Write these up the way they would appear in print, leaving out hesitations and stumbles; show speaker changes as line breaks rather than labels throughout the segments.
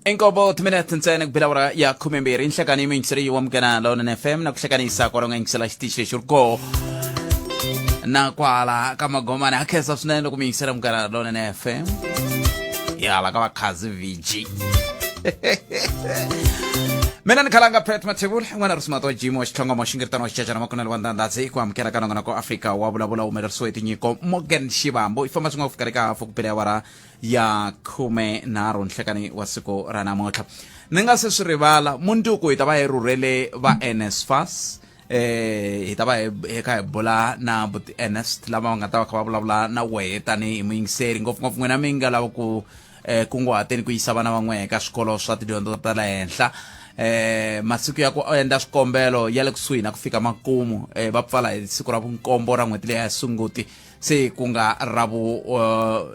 Inkobo timinete ntsena kubilawara ya khumembiri inhlekani yingiseri wa mkana lona FM na kuhlekanisa kwaronga ingisela xitixe xurko na kwala ka magomana akhesa swinene loko mi yingisela mkana lona FM yala ka vakhazi vg mina ni Khalanga pet mathebula n'wana risima to jimo xitlhongo mo xingiritano xicacana makunelo wa ndandasi ku amukela ka nongona ko Afrika Wa Vulavula umelerisiwe tinyiko Morgan Xivambo ifamba swin'we ku fika eka hafu kupela awara ya 13 nhlekani wa siku ra namuntlha ni nga se swi rivala munduku hi ta va hi rhurhele va NSFAS hi ta va hi kha hi bula na but Ernest lava nga ta va kha va vulavula na wehe tanihi muyingiseri ngopfungopfu n'wina mi nga lava ku kunguhateni ku yisa vana van'we eka swikolo swa tidyondzo ta le henhla masiku ya ku endla swikombelo ya le kusuhi na ku fika makumu va pfala hi siku ra vunkombo ra n'hweti leyi ya sunguti se ku nga ra vu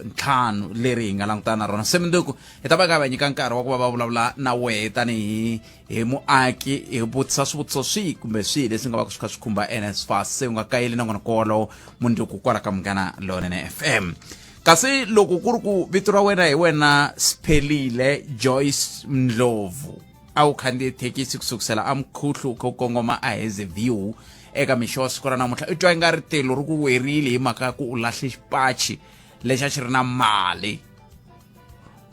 ntlhanu leri hi nga langutana na rona se munduku hi ta va ka va nyika nkarhi wa ku va va vulavula na wehe tanihi hi muaki hi vutisa swivutiso swihi kumbe swihi leswi nga va ku swi kha swi khumba NSFAS se u nga kayeli na n'wina kolowo munduku kwala ka Munghana Lonene FM kasi loko ku ri ku vito ra wena hi wena Siphelile Joyce Ndlovu a wu khandziye thekisi kusukusela amkhuhlu ko kongoma a heze view eka mixo siku ra namuntlha i twa i nga ri telo ri ku werile hi mhaka ku u lahle xipachi lexi a xi ri na mali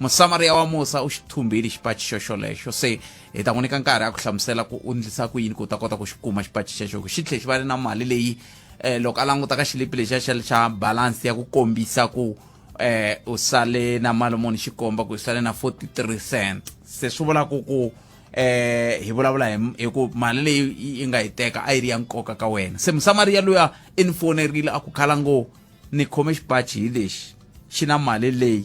musamariya wa Musa u xi thumbile xipachi xoxolexo se hi ta n'wi nyika nkarhi a ku hlamusela ku u ndlisa ku yini ku ta kota ku xi kuma xipachi xexo xi tlhe xi va na mali leyi loko a languta ka xilipi lexiya xa balance ya ku kombisa ku u sale na mali muni xi komba ku u sale na 43 cent se swi vula ku hi vulavula hi ku mali leyi yi nga yi teka a yi ri ya nkoka ka wena se musamariya luya i ni fonerile a ku Khalango ni khome xipachi hi lexi xi na mali leyi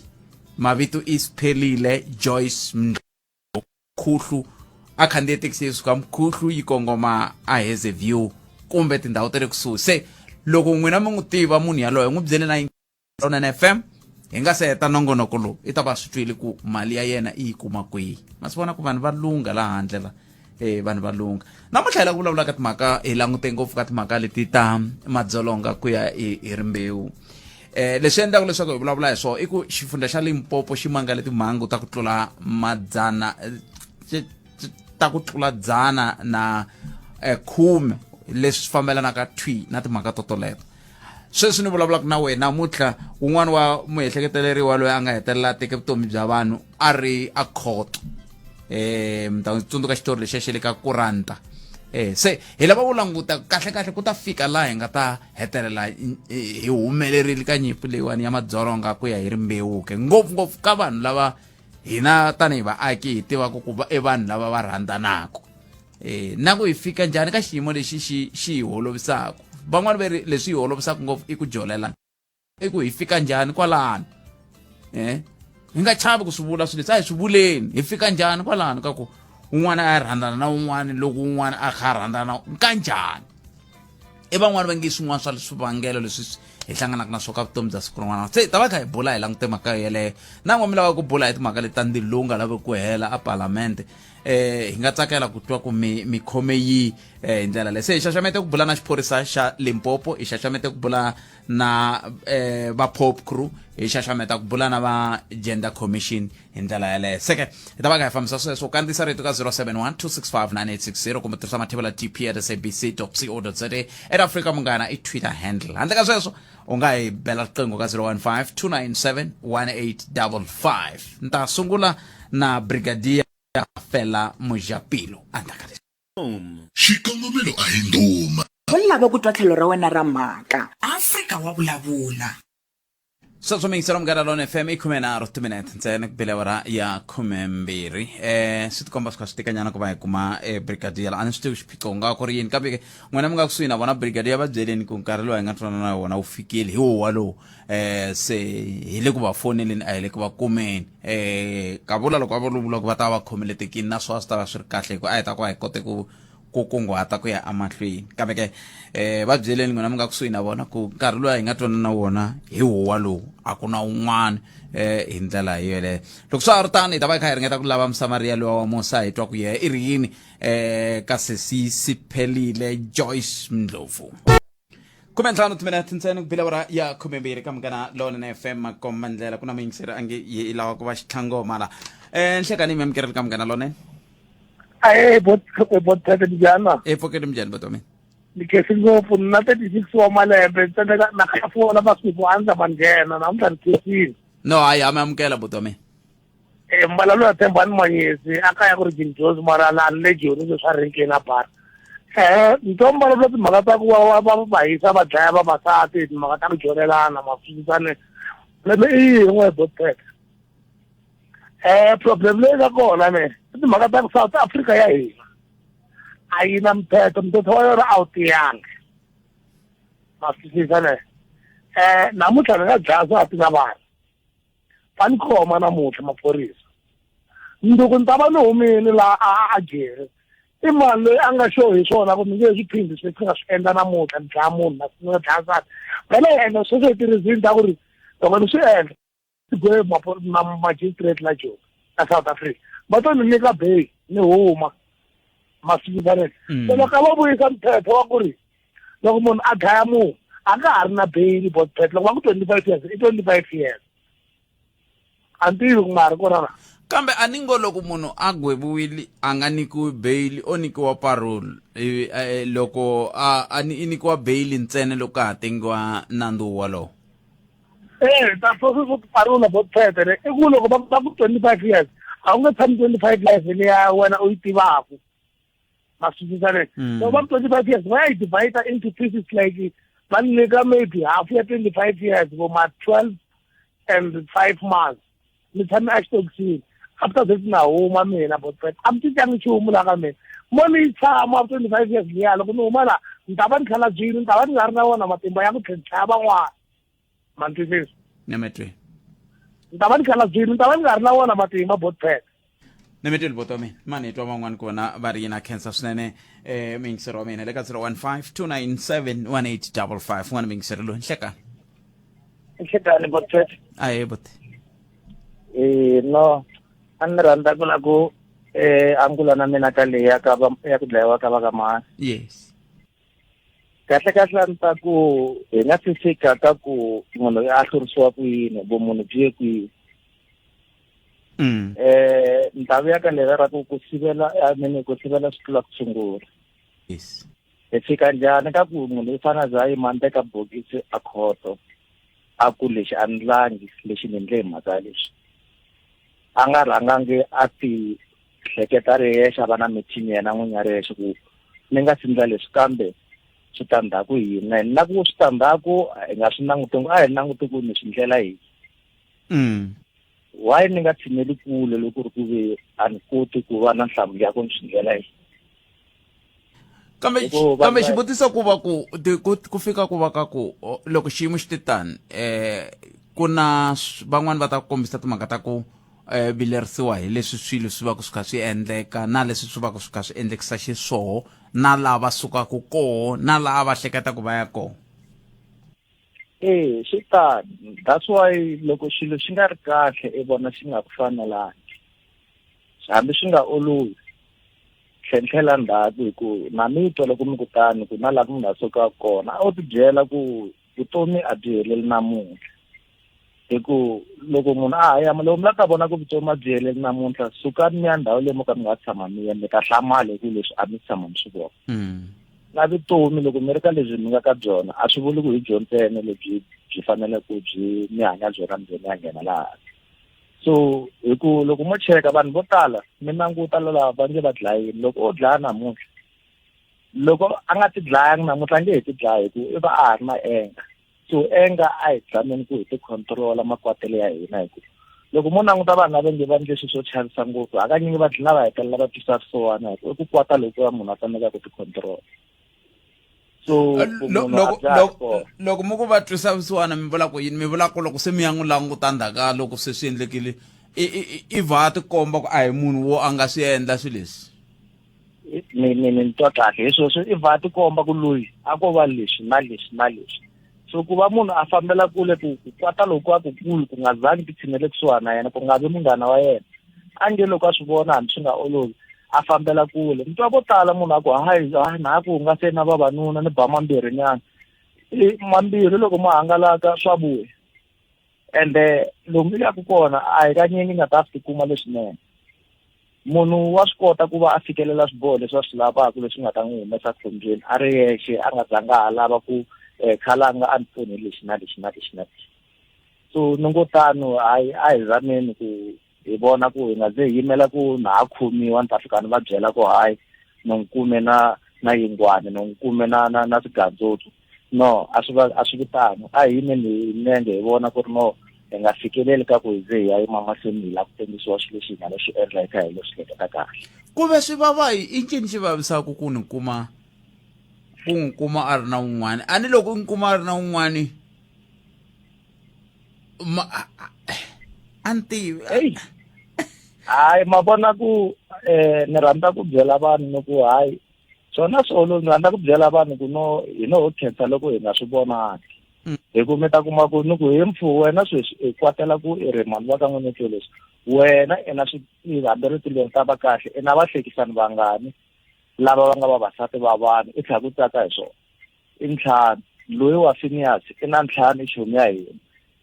mavito i Siphelile Joyce Mkhuhlu a khandziye thekisi yi suka Mkhuhlu yi kongoma a heze view kumbe tindhawu ta le kusuhi se loko n'wina mi n'wi tiva munhu yaloye n'wi byele na Lonene FM hi nga se heta nongonoko lowu i ta va swi twile ku mali ya yena i yi kuma kwihi ma swi vona ku vanhu va lunga laha handle la vanhu va lunga namuntlha hi la ku vulavula ka timhaka hi langute ngopfu ka timhaka leti ta madzolonga ku ya hi rimbewu leswi endlaka leswaku hi vulavula hi swona i ku xifundza xa Limpopo xi mangale timhangu ta ku tlula madzana ta ku tlula dzana na 10 leswi fambelanaka thwi na timhaka totoleto sweswi ni vulavulaka na wena namuntlha un'wana wa muehleketeleriwa loyi a nga hetelela teke vutomi bya vanhu a ri a Cork mi ta tsundzuka xitori lexi xi le ka kuranta se hi lava ku languta kahle ku ta fika laha hi nga ta hetelela hi humelerile ka nyimpi leyiwani ya madzolonga ku ya hi rimbewu ke ngopfungopfu ka vanhu lava hina tanihi vaaki hi tivaka ku i vanhu lava va rhandzanaka na ku hi fika njhani ka xiyimo lexi xi hi holovisaka van'wana va ri leswi hi holovisaka ngopfu i ku jolela i ku hi fika njhani kwalano hi nga chavi ku swi vula swilo leswi a hi swi vuleni hi fika njhani kwalano ka ku un'wana a rhandzana na un'wana loko un'wana a kha rhandzana ka njhani i van'wana va nge swin'wana swa swivangelo leswi hi hlanganaka na swo ka vutomi bya siku rin'wana se ta va kha hi bula hi langute mhaka yeleyo na n'wa mi lava ku bula hi timhaka leti ta ndilunga lava ku hela a parlamente hi nga tsakela ku twa ku mi khome yi hi ndlela leyi se hi xaxamete ku bula na xiphorisa xa Limpopo hi xaxamete ku bula na va POPCRU hi xaxameta ku bula na va Gender Commission hi ndlela yeleyo seke hi ta va ka hi fambisa sweswo kandziyisa rito ka 071 kumbe tirhisa mathebula tp@sabc.co.za at Afrika Munghana i Twitter handle handle ka sweswo u nga hi bela riqingho ka 015 ni ta sungula na Brigadier Fela Mojapelo andaka
xikongomelo a hi nduma
va lava ku twa tlhelo ra wena ra mhaka Afrika Wa Vulavula
sweswo mingisero Munghana Lonene FM i 13 timinete ntsena ku bela awara ya 12 swi tikomba swi kha swi tekanyana ku va hi kuma Brigadier a ni swi tivi xiphiqo nga ku ri yini kambe n'wina mi nga kusuhi na vona Brigadier va byeleni ku nkarhi lowu hi nga twanana na wona wu fikile hi wowa lowu se hi le ku va foneleni a hi le ku va kumeni ka vula loko a vulavula ku va ta va khomele tekini na swa swi ta va swi ri kahle hi ku a hi ta ku va hi kote ku kunguhata ku ya amahlweni kambe ke va byeleni n'wina mi nga kusuhi na vona ku nkarhi lowu hi nga twanana na wona hi wowa lowu a ku na un'wana hi ndlela hi yeleyo loko swa ha ri tani hi ta va hi kha hi ringeta ku lava musamariya lowa wa Musa hi twa ku yehe i ri yini ka sesi Siphelile Joyce Ndlovu 15 timinete ntsena ku bela awara ya 12 ka Munghana Lonene FM makomba ndlela ku na muyingiseri a nge i lava ku va xitlhango mara Nhlekani mi amukela ka Munghana Lonene.
bot thata dijana
Pfukeni minjhani buti wa mina?
ni kesi ngopfu na 36 wa malembe tsendeka na ka fona masiku anza banghena namuntlha ni kesini
No, hayi mi amukela buti wa mina.
mbalalo ya Thembani Manyesi aka ya ku ri King Jones mara la le joni le swa renkeni na bar ntomba lo timhaka ta ku va hisa va dlaya vavasati timhaka ta ku jorelana mafisane lebe i yin'we bot thata problem leyi nga kona ne timhaka ta ku South Africa ya hina a yi na mthetho wa yona a wu tiyangi mafisane namuntlha ni nga dlaya nsati na vana va ni khoma namuntlha maphorisa nduku ni ta va ni humini laha a jele i mani loyi a nga xo hi swona ku ni nge swi phindi swi nga swi endla namuntlha ni dlaya munhu ni nga dlaya nsati vele hi endla sweswo hi tirhizini ta ku ri loko ni swi endla tigoye na magistrate la joni na South Africa va to ni nyika bail ni huma masivisaneni so loko va vuyisa mthetho wa ku ri loko munhu a dlaya munhu a nga ha ri na bail bot pet loko va ku 25 years i 25 years a ni tivi ku nga ha ri kona na
Kambe a ni ngo loko munhu a gweviwile a nga nikiwi bail o nikiwa parole loko a nikiwa bail ntsena loko ha tengiwa nandzu walowo.
ta so parole bot pet i ku loko va ku 25 years a wu nga tshami 25 years leya wena u yi tivaku masivisaneni so va ku 25 years va yi divide into pieces like va nyika maybe half ya 25 years vo ma 12 and 5 months ni tshame exitoksini after this na huma mina bot pet a mi cincangi nchumu la ka mina mo ni yi tshama 25 years liya loko ni huma la ni ta va ni tlhela byini ni ta va ni nga ri na wona matimba ya ku tlhentlhaya van'wana ma ni twisisa
Nemetwe.
ni ta va ni tlhela byini ni ta va ni nga ri na wona matimba bot pet
Nemetwe buti wa mina. Mani twa van'wani kona va ri na cancer swinene mingiseri wa mina le ka 015 297 1855 n'wana mingiseri loyi nhlekani.
nhlekani bot pet
Aye buti.
no a ni rhandza ku la ku angula na mina ka leyi ya ku dlayiwa ka va ka mani
Yes.
kahle a ni ta ku hi nga si fika ka ku munhu a hlurisiwa ku yini vumunhu byi ye kwihi ni ta vuya ka leri ra ku sivela ku sivela swi tlula ku tshungula
Yes.
hi fika njhani ka ku munhu i fana za yima ni teka bokisi a khoto a ku lexi a ni langi lexi ni endle hi mhaka lexi a nga rhangangi a ti hleketa ri yexe a va na mithini yena n'winyi ya ri yexe ku ni nga sindla leswi kambe switandzhaku hi yini na ku switandzhaku hi nga swi languti a hi languti ku ni swi ndlela yihi why ni nga tshimeli kule loko ri ku ve a ni koti ku va na nhlamulo ya ku ni swi ndlela yihi
kambe xivutiso ku va ku fika ku va ka ku loko xiyimo xi titani ku na van'wani va ta kombisa timhaka ta ku vilerisiwa hi leswi swilo swi va ku swi kha swi endleka na leswi swi va ku swi kha swi endlekisa xiswoho na lava sukaka koho na lava va hleketa ku va ya koho
swi tani that's why loko xilo xi nga ri kahle i vona xi nga ku fanelangi hambi swi nga olovi tlhentlhela ndzhaku hi ku na mi twa loko mi kutani ku na laha ku nga suka kona a wu ti byela ku vutomi a byi heleli namuntlha hi ku loko munhu a haya loko mi la ta vona ku vutomi a byi heleli namuntlha sukani mi ya ndhawu leyi mo ka mi nga tshama mi ya mi ta hlamala hi ku leswi a mi tshama mi swi vona na vutomi loko mi ri ka lebyi mi nga ka byona a swi vuli ku hi byo ntsena lebyi byi fanele ku byi mi hanya byona mi ya nghena laha so hi ku loko mo cheka vanhu vo tala mi languta lava va nge va dlayini loko o dlaya namuntlha loko a nga ti dlayangi namuntlha a nge hi ti dlaya hi ku i va a ha ri na enga so enga a hi tshameni ku hi ti control makwatelo ya hina hi ku loko mo languta vanhu lava nge va ndle swilo swo chavisa ngopfu hakanyingi va dlina va hetelela va twisa swisowana hi ku i ku kwata loko ya munhu a faneleka ku ti control so
loko mo ku va twisa vusiwana mi vula ku yini mi vula ku loko se mi ya n'wi languta ndzhaka loko se swi endlekile i va ti komba ku a hi munhu wo a nga swi endla swilo leswi
ni twa kahle hi sweswo i va ti komba ku loyi a ko va leswi na leswi na leswi so ku va munhu a fambela kule ku kwata loko a ku kulu ku nga zangi ti tshinele kusuhana na yena ku nga vi munghana wa yena a nge loko a swi vona hambi swi nga olovi a fambela kule mi twa vo tala munhu a ku hayi na ku hungase na vavanuna ni ba mambirhi nyana mambirhi loko mo hangalaka swa vuya and lomu mi yaku kona a hi kanyingi nga ta swi tikuma leswinene. Munhu wa swi kota ku va a fikelela swiboho leswi a swi lavaka leswi nga ta n'wi humesa khombyeni a ri yexe a nga zanga a lava ku Khalanga a ni pfuni lexi na lexi na lexi na lexi. So ni ngo tano a hi zameni ku hi vona ku hi nga ze hi yimela ku na ha khomiwa ni ta fika ni va byela ku hayi ni n'wi kume na yingwane ni n'wi kume na swigandzotswi. No, a swi vitano a hi yimeni hi nenge hi vona ku ri no hi nga fikeleli ka ku hi ze hi ya emahlweni hi la ku tengisiwa swilo leswi hi nga leswi endla eka hi leswi hleketa kahle.
Ku ve swi vava hi i ncini xi vavisaka ku n'wi kuma a ri na un'wana a ni loko n'wi kuma a ri na un'wana a ni tivi.
Hayi ma vona ku ni rhandza ku byela vanhu ku hayi swona swolo ni rhandza ku byela vanhu ku no hi no khensa loko hi nga swi vonangi. Hi ku mi ta kuma ku ni ku hi mpfu wena sweswi hi kwatela ku i ri mani va ka n'wini ke leswi wena i na hambi tilweni ta va kahle i na vahlekisani vangani lava va nga vavasati va vanhu i tlhela ku tsaka hi swona. I ntlhanu loyi wa Phineas i na ntlhanu i chomi ya hina,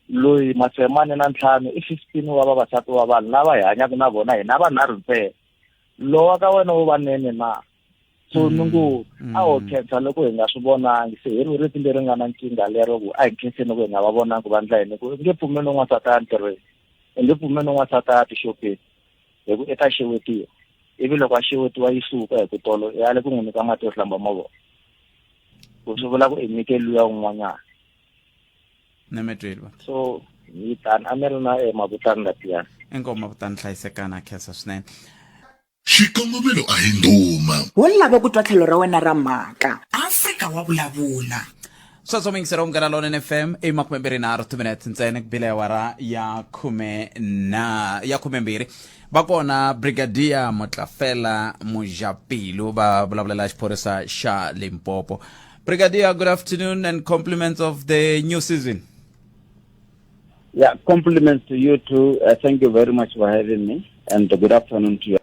loyi Matsemane na ntlhanu i 15 wa vavasati va vanhu lava hi hanyaka na vona hina vanharhu ntsena. Lowa ka wena wo va nene na so nungu a ho khensa loko hi nga swi vonangi se hi riti leri nga na nkinga lero ku a hi khenseni loko hi nga va vonangi va ndla yini ku nge pfumeli n'wansati ya ntirhweni i nge pfumeli n'wansati ya tixopeni hi ku i ta xewetiwa ivi loko a xewetiwa yi suka hi ku tolo i yale ku n'wi nyika mati yo hlamba mavoko ku swi vula ku i nyike luya un'wanyana. So hi tani a mi ri na mavutani latiyani.
Inkomu mavutani hlayisekana khensa swinene.
Xikongomelo a hi ndhuma.
Wo lava ku twa tlhelo ra wena ra mhaka Afrika Wa Vulavula.
Sweswo mi yingisera Munghana Lonene FM i 23 minutes ntsena ku bile awara ya 12 va kona Brigadier Motlafela Mojapelo va vulavulela xiphorisa xa Limpopo. Brigadier, good afternoon and compliments of the new season.
Yeah, compliments to you too. Thank you very much for having me, and good afternoon to you.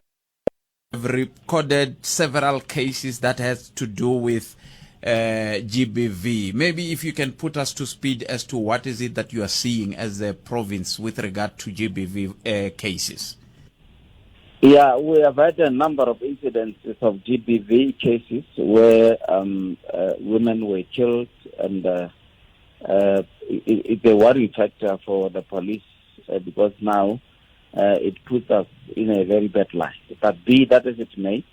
We've recorded several cases that has to do with GBV. Maybe if you can put us to speed as to what is it that you are seeing as a province with regard to GBV cases.
Yeah, we have had a number of incidences of GBV cases where women were killed, and it's a worry factor for the police because now it puts us in a very bad light. But be that as it may,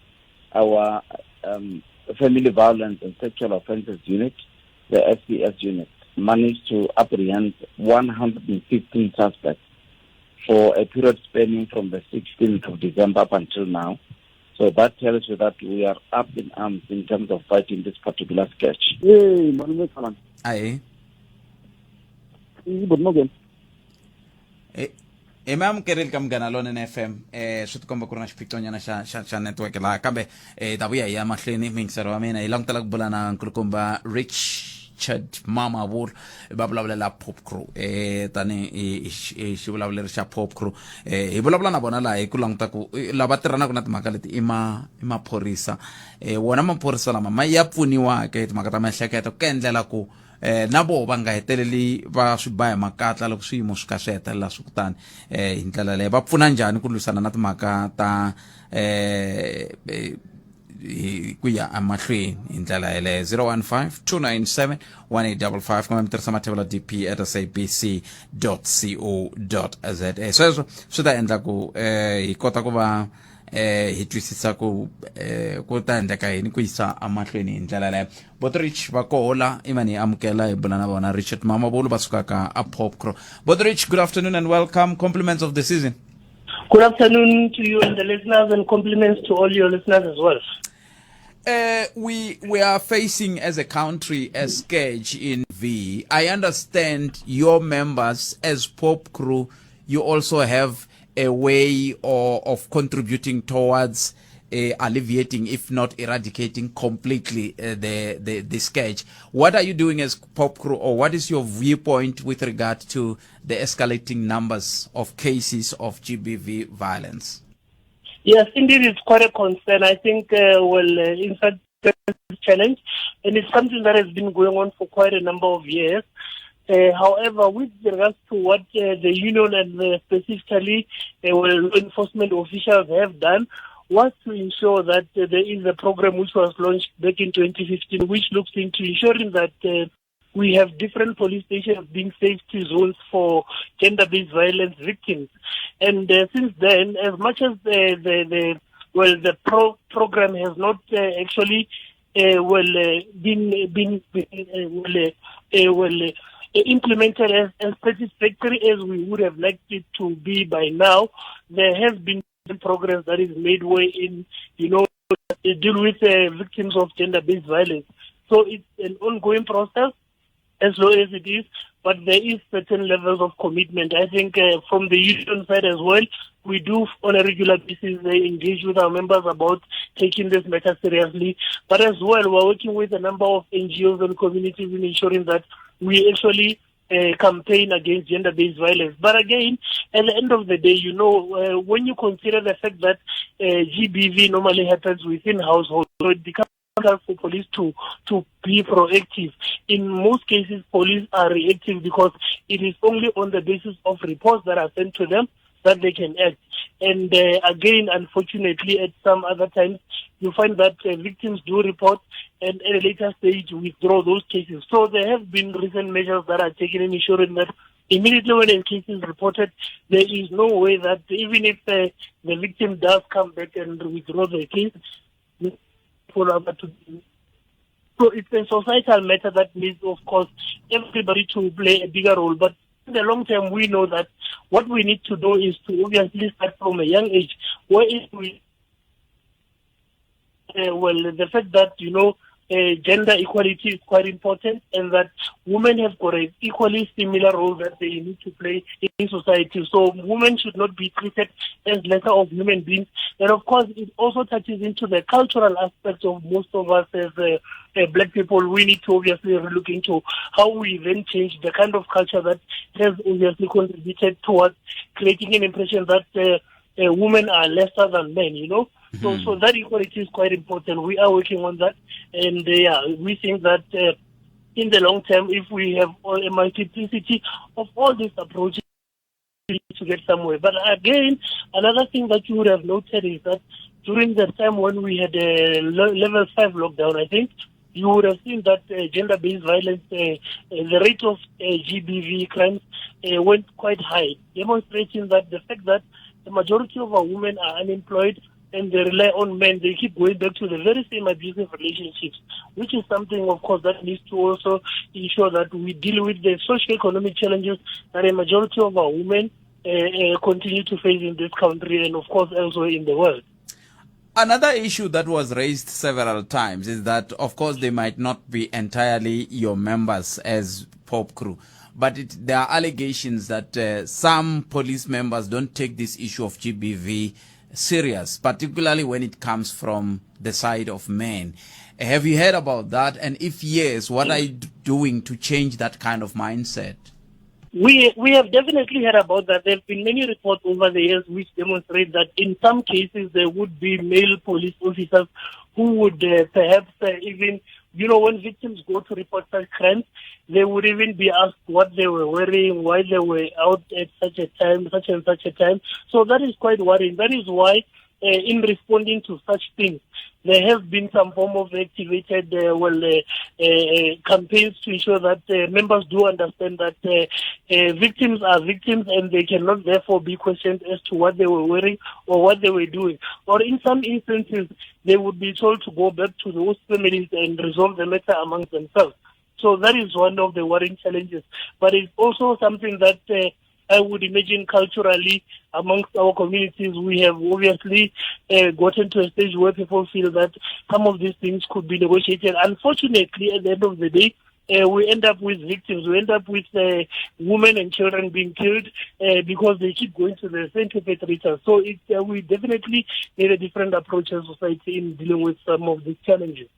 our Family Violence and Sexual Offences Unit, the SPS unit, managed to apprehend 115 suspects for a period spanning from the 16th of December up until now. So that tells you that we are up in arms in terms of fighting this particular sketch.
Hey,
Aye.
good morning.
Imam Keril kam Munghana Lonene FM swi tikomba ku ri na xiphiqo nyana xa network laha kambe ta vuya hi ya mahlweni mingisero wa mina hi langutela ku bula na nkulukumba Richard Mamabolo va vulavulela POPCRU tani hi xivulavuleri xa POPCRU hi vulavula na vona laha hi ku languta ku lava tirhanaka na timhaka leti i maphorisa wona maphorisa lama ma ya pfuniwa ke timhaka ta miehleketo ku endlela ku na vo va nga heteleli va swi ba hi makatla loko swiyimo swi ka swi hetelela swi kutani hi ndlela leyi va pfuna njhani ku lwisana na timhaka ta ku ya emahlweni hi ndlela yeleyo 015-297-1855 kumbe mi tirhisa mathevelo dp@sabc.co.za sweswo swi ta endla ku hi kota ku va hi twisisa ku ta endleka yini ku yisa emahlweni hi ndlela leyo. Botrich va kohola imani amukela hi bula na vona Richard Mamabolo va sukaka a POPCRU. Botrich, good afternoon and welcome. Compliments of the season.
Good afternoon to you and the listeners, and compliments to all your listeners as well.
We are facing as a country a scourge in V. I understand your members as POPCRU, you also have a way of contributing towards alleviating, if not eradicating completely the scourge. What are you doing as POPCRU, or what is your viewpoint with regard to the escalating numbers of cases of GBV violence?
Yes, indeed, it's quite a concern. I think, in fact, the challenge, and it's something that has been going on for quite a number of years. However, with regards to what the union and specifically law enforcement officials have done, was to ensure that there is a program which was launched back in 2015, which looks into ensuring that we have different police stations being safety zones for gender-based violence victims. And since then, as much as the program has not actually been implemented as satisfactory as we would have liked it to be by now, there has been progress that is made way in, deal with victims of gender-based violence. So it's an ongoing process, as low as it is, but there is certain levels of commitment. I think from the union side as well, we do on a regular basis engage with our members about taking this matter seriously. But as well, we're working with a number of NGOs and communities in ensuring that we actually campaign against gender-based violence. But again, at the end of the day, when you consider the fact that GBV normally happens within households, so it becomes for police to be proactive. In most cases, police are reactive because it is only on the basis of reports that are sent to them that they can act. And again, unfortunately, at some other times, you find that victims do report and at a later stage withdraw those cases. So there have been recent measures that are taken in ensuring that immediately when a case is reported, there is no way that even if the victim does come back and withdraw the case, so it's a societal matter that needs, of course, everybody to play a bigger role. But in the long term, we know that what we need to do is to obviously start from a young age, where if we, the fact that, gender equality is quite important, and that women have got an equally similar role that they need to play in society. So women should not be treated as lesser of human beings. And of course, it also touches into the cultural aspect of most of us as black people. We need to obviously look into how we then change the kind of culture that has obviously contributed towards creating an impression that women are lesser than men, Mm-hmm. So that equality is quite important. We are working on that, and we think that in the long term, if we have a multiplicity of all these approaches, we need to get somewhere. But again, another thing that you would have noted is that during the time when we had a level 5 lockdown, I think you would have seen that gender-based violence, the rate of GBV crimes went quite high, demonstrating that the fact that the majority of our women are unemployed and they rely on men, they keep going back to the very same abusive relationships, which is something, of course, that needs to also ensure that we deal with the socio-economic challenges that a majority of our women continue to face in this country and, of course, elsewhere in the world.
Another issue that was raised several times is that, of course, they might not be entirely your members as POPCRU, but there are allegations that some police members don't take this issue of GBV serious, particularly when it comes from the side of men. Have you heard about that? And if yes, what are you doing to change that kind of mindset?
We have definitely heard about that. There have been many reports over the years which demonstrate that in some cases there would be male police officers who would perhaps even, when victims go to report such crimes, they would even be asked what they were wearing, why they were out at such a time, such and such a time. So that is quite worrying. That is why in responding to such things, there have been some form of activated campaigns to ensure that members do understand that victims are victims and they cannot therefore be questioned as to what they were wearing or what they were doing. Or in some instances, they would be told to go back to those families and resolve the matter amongst themselves. So that is one of the worrying challenges. But it's also something that I would imagine culturally amongst our communities, we have obviously gotten to a stage where people feel that some of these things could be negotiated. Unfortunately, at the end of the day, we end up with victims. We end up with women and children being killed because they keep going to the same perpetrators. So we definitely need a different approach as society in dealing with some of these challenges.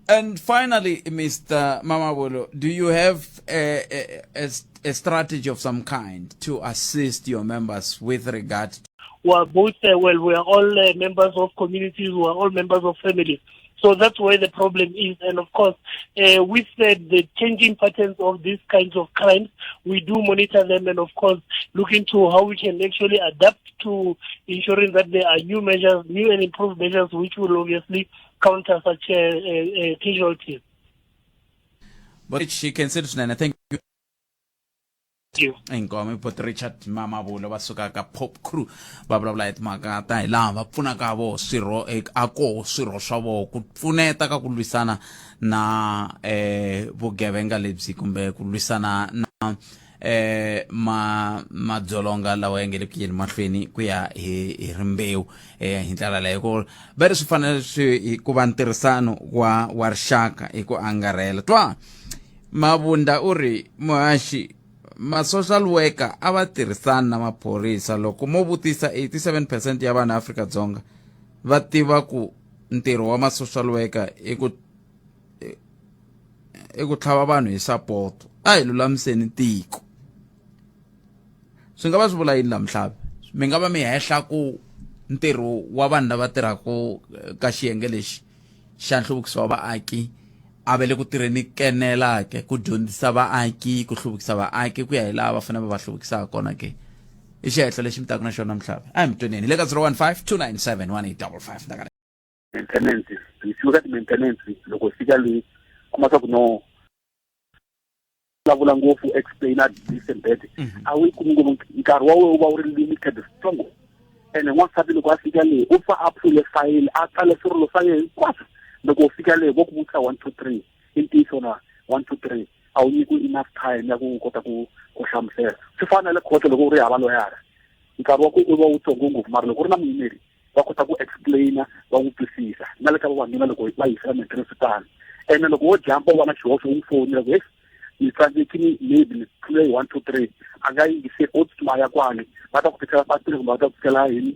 And finally, Mr. Mamabolo, do you have a strategy of some kind to assist your members with regard to?
We are both, we are all members of communities, we are all members of families. So that's where the problem is. And of course, with the changing patterns of these kinds of crimes, we do monitor them and of course look into how we can actually adapt to ensuring that there are new measures, new and improved measures which will obviously counter such casualties.
But she considers, and I think
You.
inkomi but Richard Mamabolo basuka ka POPCRU ba vulavula hi timhaka ta hi laha va pfunaka vo swirho ako swirho swa vo ku pfuneta ka ku lwisana na vugevenga lebyi kumbe ku lwisana na madzolonga lawa ya nge le ku yeni mahlweni ku ya hi rimbewu hi ndlela leyo ku va ri swi fanele swi ku va ntirhisano wa rixaka hi ku angarhela twa Mavunda u ri muhaxi ma-social worker a va tirhisana na maphorisa loko mo vutisa 87% ya vanhu Afrika-Dzonga va tiva ku ntirho wa ma-social worker i ku tlhava vanhu hi sapoto a hi lulamiseni tiko swi nga va swi vula yini laha Mhlavi mi nga va mi hehla ku ntirho wa vanhu lava tirhaka ka xiyenge lexi xa nhluvukiso wa vaaki a ve le ku tirheni kenelake ku dyondzisa vaaki ku hluvukisa vaaki ku ya hi laha va fanele va hluvukisaka kona ke i xihehlo lexi mi taka na xona Mhlavi a hi mi tweneni le ka 015 297 1855
maintenance hi suka ti-maintenance loko fika le kuma swa ku no vulavula ngopfu explaina this and that a wu kumi ngopfu nkarhi wa wena u va wu ri limited strong ene n'wansati loko a fika le u fa a pfule fayili a tsale swirilo swa yena hinkwaswo loko u fika le vo ku vutisa 1 2 3 i ntiyiso na 1 2 3 a wu nyikiwi enough time ya ku kota ku hlamusela swi fanele khoto loko u ri hava loyara nkarhi wa ku u va wu tsongo ngopfu mara loko u ri na muyimeri va kota ku explaina va wu twisisa na le ka vavanuna loko va yisela maintenance tano ene loko wo jampa u va na xihoxo u n'wi fonela ku ni tsandzekini maybe ni tlule 1 2 3 a nga yingiseri o tsutsumaya kwale va ta ku fikela patwini kumbe va ta ku fikela yini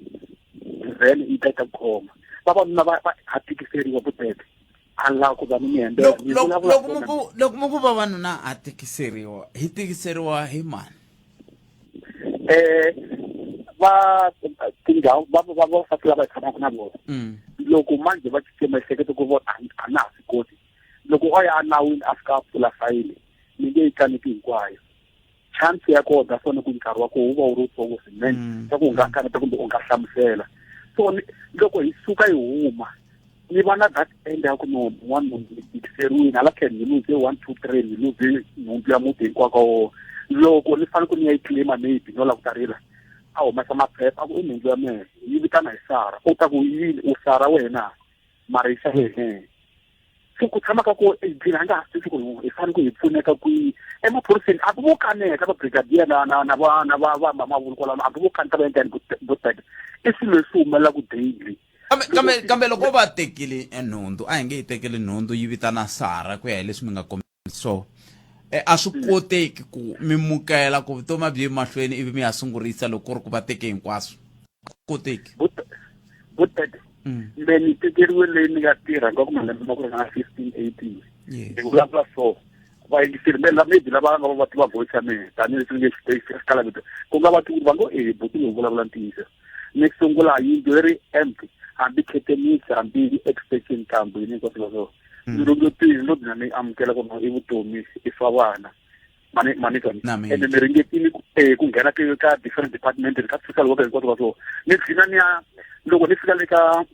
then yi ta ku khoma vavanuna va hatikiseriwa vutete a lava ku va ni mihembe
loko mo ku vavanuna a tikiseriwa hi tikiseriwa hi mani
va tindhawu va fasila va tshamaka na vona loko manje va cince miehleketo ku vona a na ha swi koti loko o ya nawini a fika a pfula fayili mi nge yi kaneti hinkwayo chance ya kona naswona ku nkarhi wa koho wu va wu ri wutsongo swinene swa ku u nga kaneta kumbe u nga hlamusela so loko hi suka hi huma ni va na that end ya ku no n'wana munhu ni tikiseriwile hala tlhela ni luze 1 2 3 ni luze nhundzu ya muti hinkwako wona loko ni fanele ku ni ya yi claima maybe no lava ku tarila a humesa maphepha a ku i nhundzu ya mehe yi vitana hi sara u ta ku yini u sara wena mara yi xa yena so ku tshama ka ko dina nga ha swi ku hi fanele ku hi pfuneka kwihi emaphoriseni a vo kaneta va brigadier na Mamabolo kwalano a vo kaneta va endla boteka i swilo leswi humelelaku daily
kambe loko va tekile nhundzu a hi nge yi tekele nhundzu yi vitana sara ku ya hi leswi mi nga so a swi koteki ku mi mukela ku vutomi byi mahlweni ivi mi ya sungurisa loko ku ri ku va teke hinkwaswo koteki
boteka me ni tekeriwe leyi ni nga tirha nga ku malembe ma ku ringana 15 18 hi vulavula so vayingiseri maybe lava nga va tiva voice ya mehe tanihileswi ni nge xikala vito ku nga va tiva va ngo buti ni vulavula ntiyiso ni sungula yindlu yi ri empty hambi khetemisi hambi extension kambe yini ko swilo lo dina ni amukela ku i vutomi i swa vana mani ende ni ringetile ku nghena ka different department ka social worker hinkwaswo ka swona ni tshina ni ya loko ni fika le ka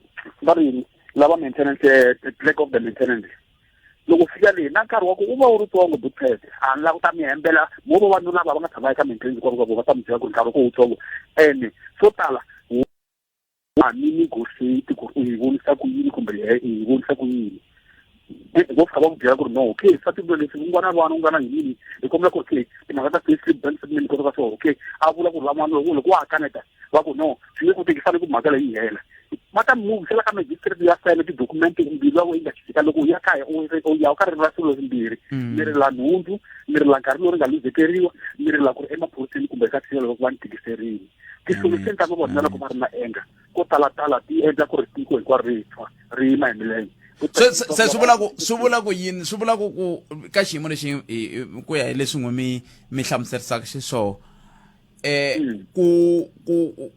va ri lava maintenance lack of the maintenance loko fika le na nkarhi wa ku u va u ri tsongo buthete a ni lava ku ta mi hembela mo vavanuna lava va nga tshama eka maintenance hinkwaswo va ta mi byela ku nkarhi wa ku wu tsongo ene swo tala a ni negotiate ku hi vonisa ku yini kumbe hi vonisa ku yini vo fika va ku byela ku ri no okay sa tilo leswi ku nga na vana ku nga na yini hi kombela ku okay timhaka ta payslip bank statement ko ka swona okay a vula ku ri lamana loko wa kaneta va ku no swi nge koteki fanele ku mhaka leyi yi hela va ta muvisela ka magistrate ya sayina tidokumente mbili va ku yi nga xixika loko u ya kaya u ya u karhi ra swilo leswimbirhi mi ri la nhundzu mi ri la nkarhi lowu ri nga luzekeriwa mi ri la ku ri emaphoriseni kumbe ka thlela loko va ni tikiserini tisolution ta vona loko va ri na enga ko talatala ti endla ku ri tiko hinkwaro ri yima hi milenge
se swi vula ku yini swi vula ku ka xiyimo lexi ku ya hi leswi n'wi mi hlamuserisaka xiswona ku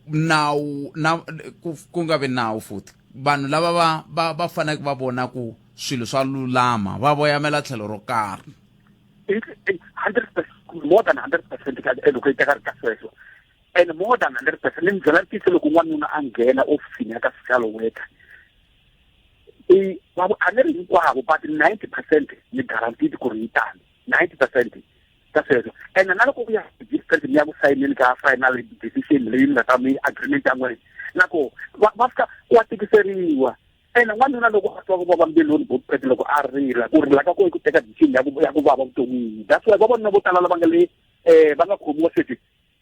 nawu na ku nga vi nawu futhi vanhu lava va faneke va vona ku swilo swa lulama va voyamela tlhelo ro karhi
100%, more than 100% ka educate ka sweswo, and more than 100% ni byela ntise loko n'wanuna a nghena ofisini ya ka social worker a ni ri hinkwavo but 90% ni guaranteed ku ri yi tani 90% ka sweswo, and na loko ku ya different ni ya ku sayineni ka final decision leyi nga ta mi agreement ya n'wina nako va fika wa tikiseriwa, and n'wanuna loko a twa ku vava mbilwini both loko a rila ku rila ka ko ku teka decision ya ku vava vuton'wini. That's why vavanuna vo tala lava nga le va nga khomiwa sweswi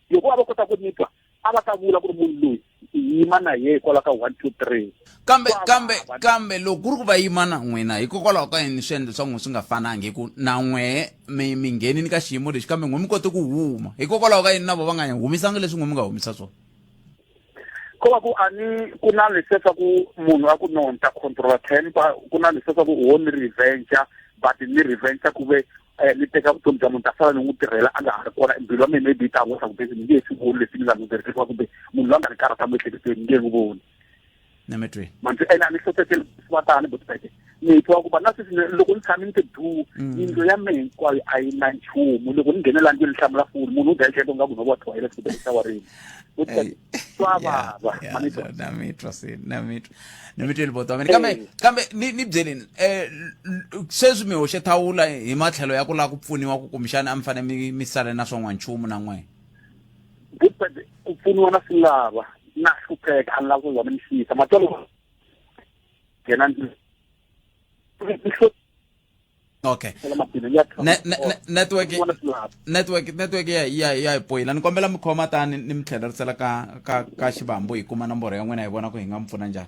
loko a va kota ku nitwa a va ta vula ku ri munhu loyi yima na ye kwala ka 1 2 3
kambe loko ku ri ku va yima na n'wina hikokwalaho ka yini swiendlo swa n'we swi nga fanangi hi ku na n'we mi nghenini ka xiyimo lexi kambe n'we mi kote ku huma hikokwalaho ka yini na vo va nga humisanga leswi n'we mi nga humisa swona?
ko va ku ani ku na leswi swa ku munhu a ku nonta control temper, ku na leswi swa ku wo ni revenge but ni revenge ku ve ni teka vutomi bya munhu ta sala ni n'wi tirhela a nga ha ri kona mbilu ya mina maybe ta vosa kumbe ni nge swi voni leswi ni nga n'wi tirhiseriwa kumbe munhu loyi a nga ri karhi a miehleketweni ni nge n'wi voni
Nemetwe
manzi ene a ni hlohloteli swa tani botipeke ni twa ku va na sweswi loko ni tshame ni ti du yindlu ya mina hinkwayo a yi na nchumu loko ni nghenela ndlwini ni hlamula foni munhu u dlayixeto nga munhu wa toilet kumbe exawarini swa vava manitwa
Nemetwe liboto wa mina kambe ni byeleni sweswi mi hoxe thawula hi matlhelo ya ku lava ku pfuniwa ku kumbexana a mi fane mi sale na swon'wa nchumu na n'we
botipeke ku pfuniwa na swi lava na hlupheka a ni lava ku va ni xiyisa matsolo nghena
okay network ya hi bohila ni kombela mi khoma tani ni mi tlhelerisela ka xivambu hi kuma nomboro ya n'wina hi vona ku hi nga mi pfuna njhani.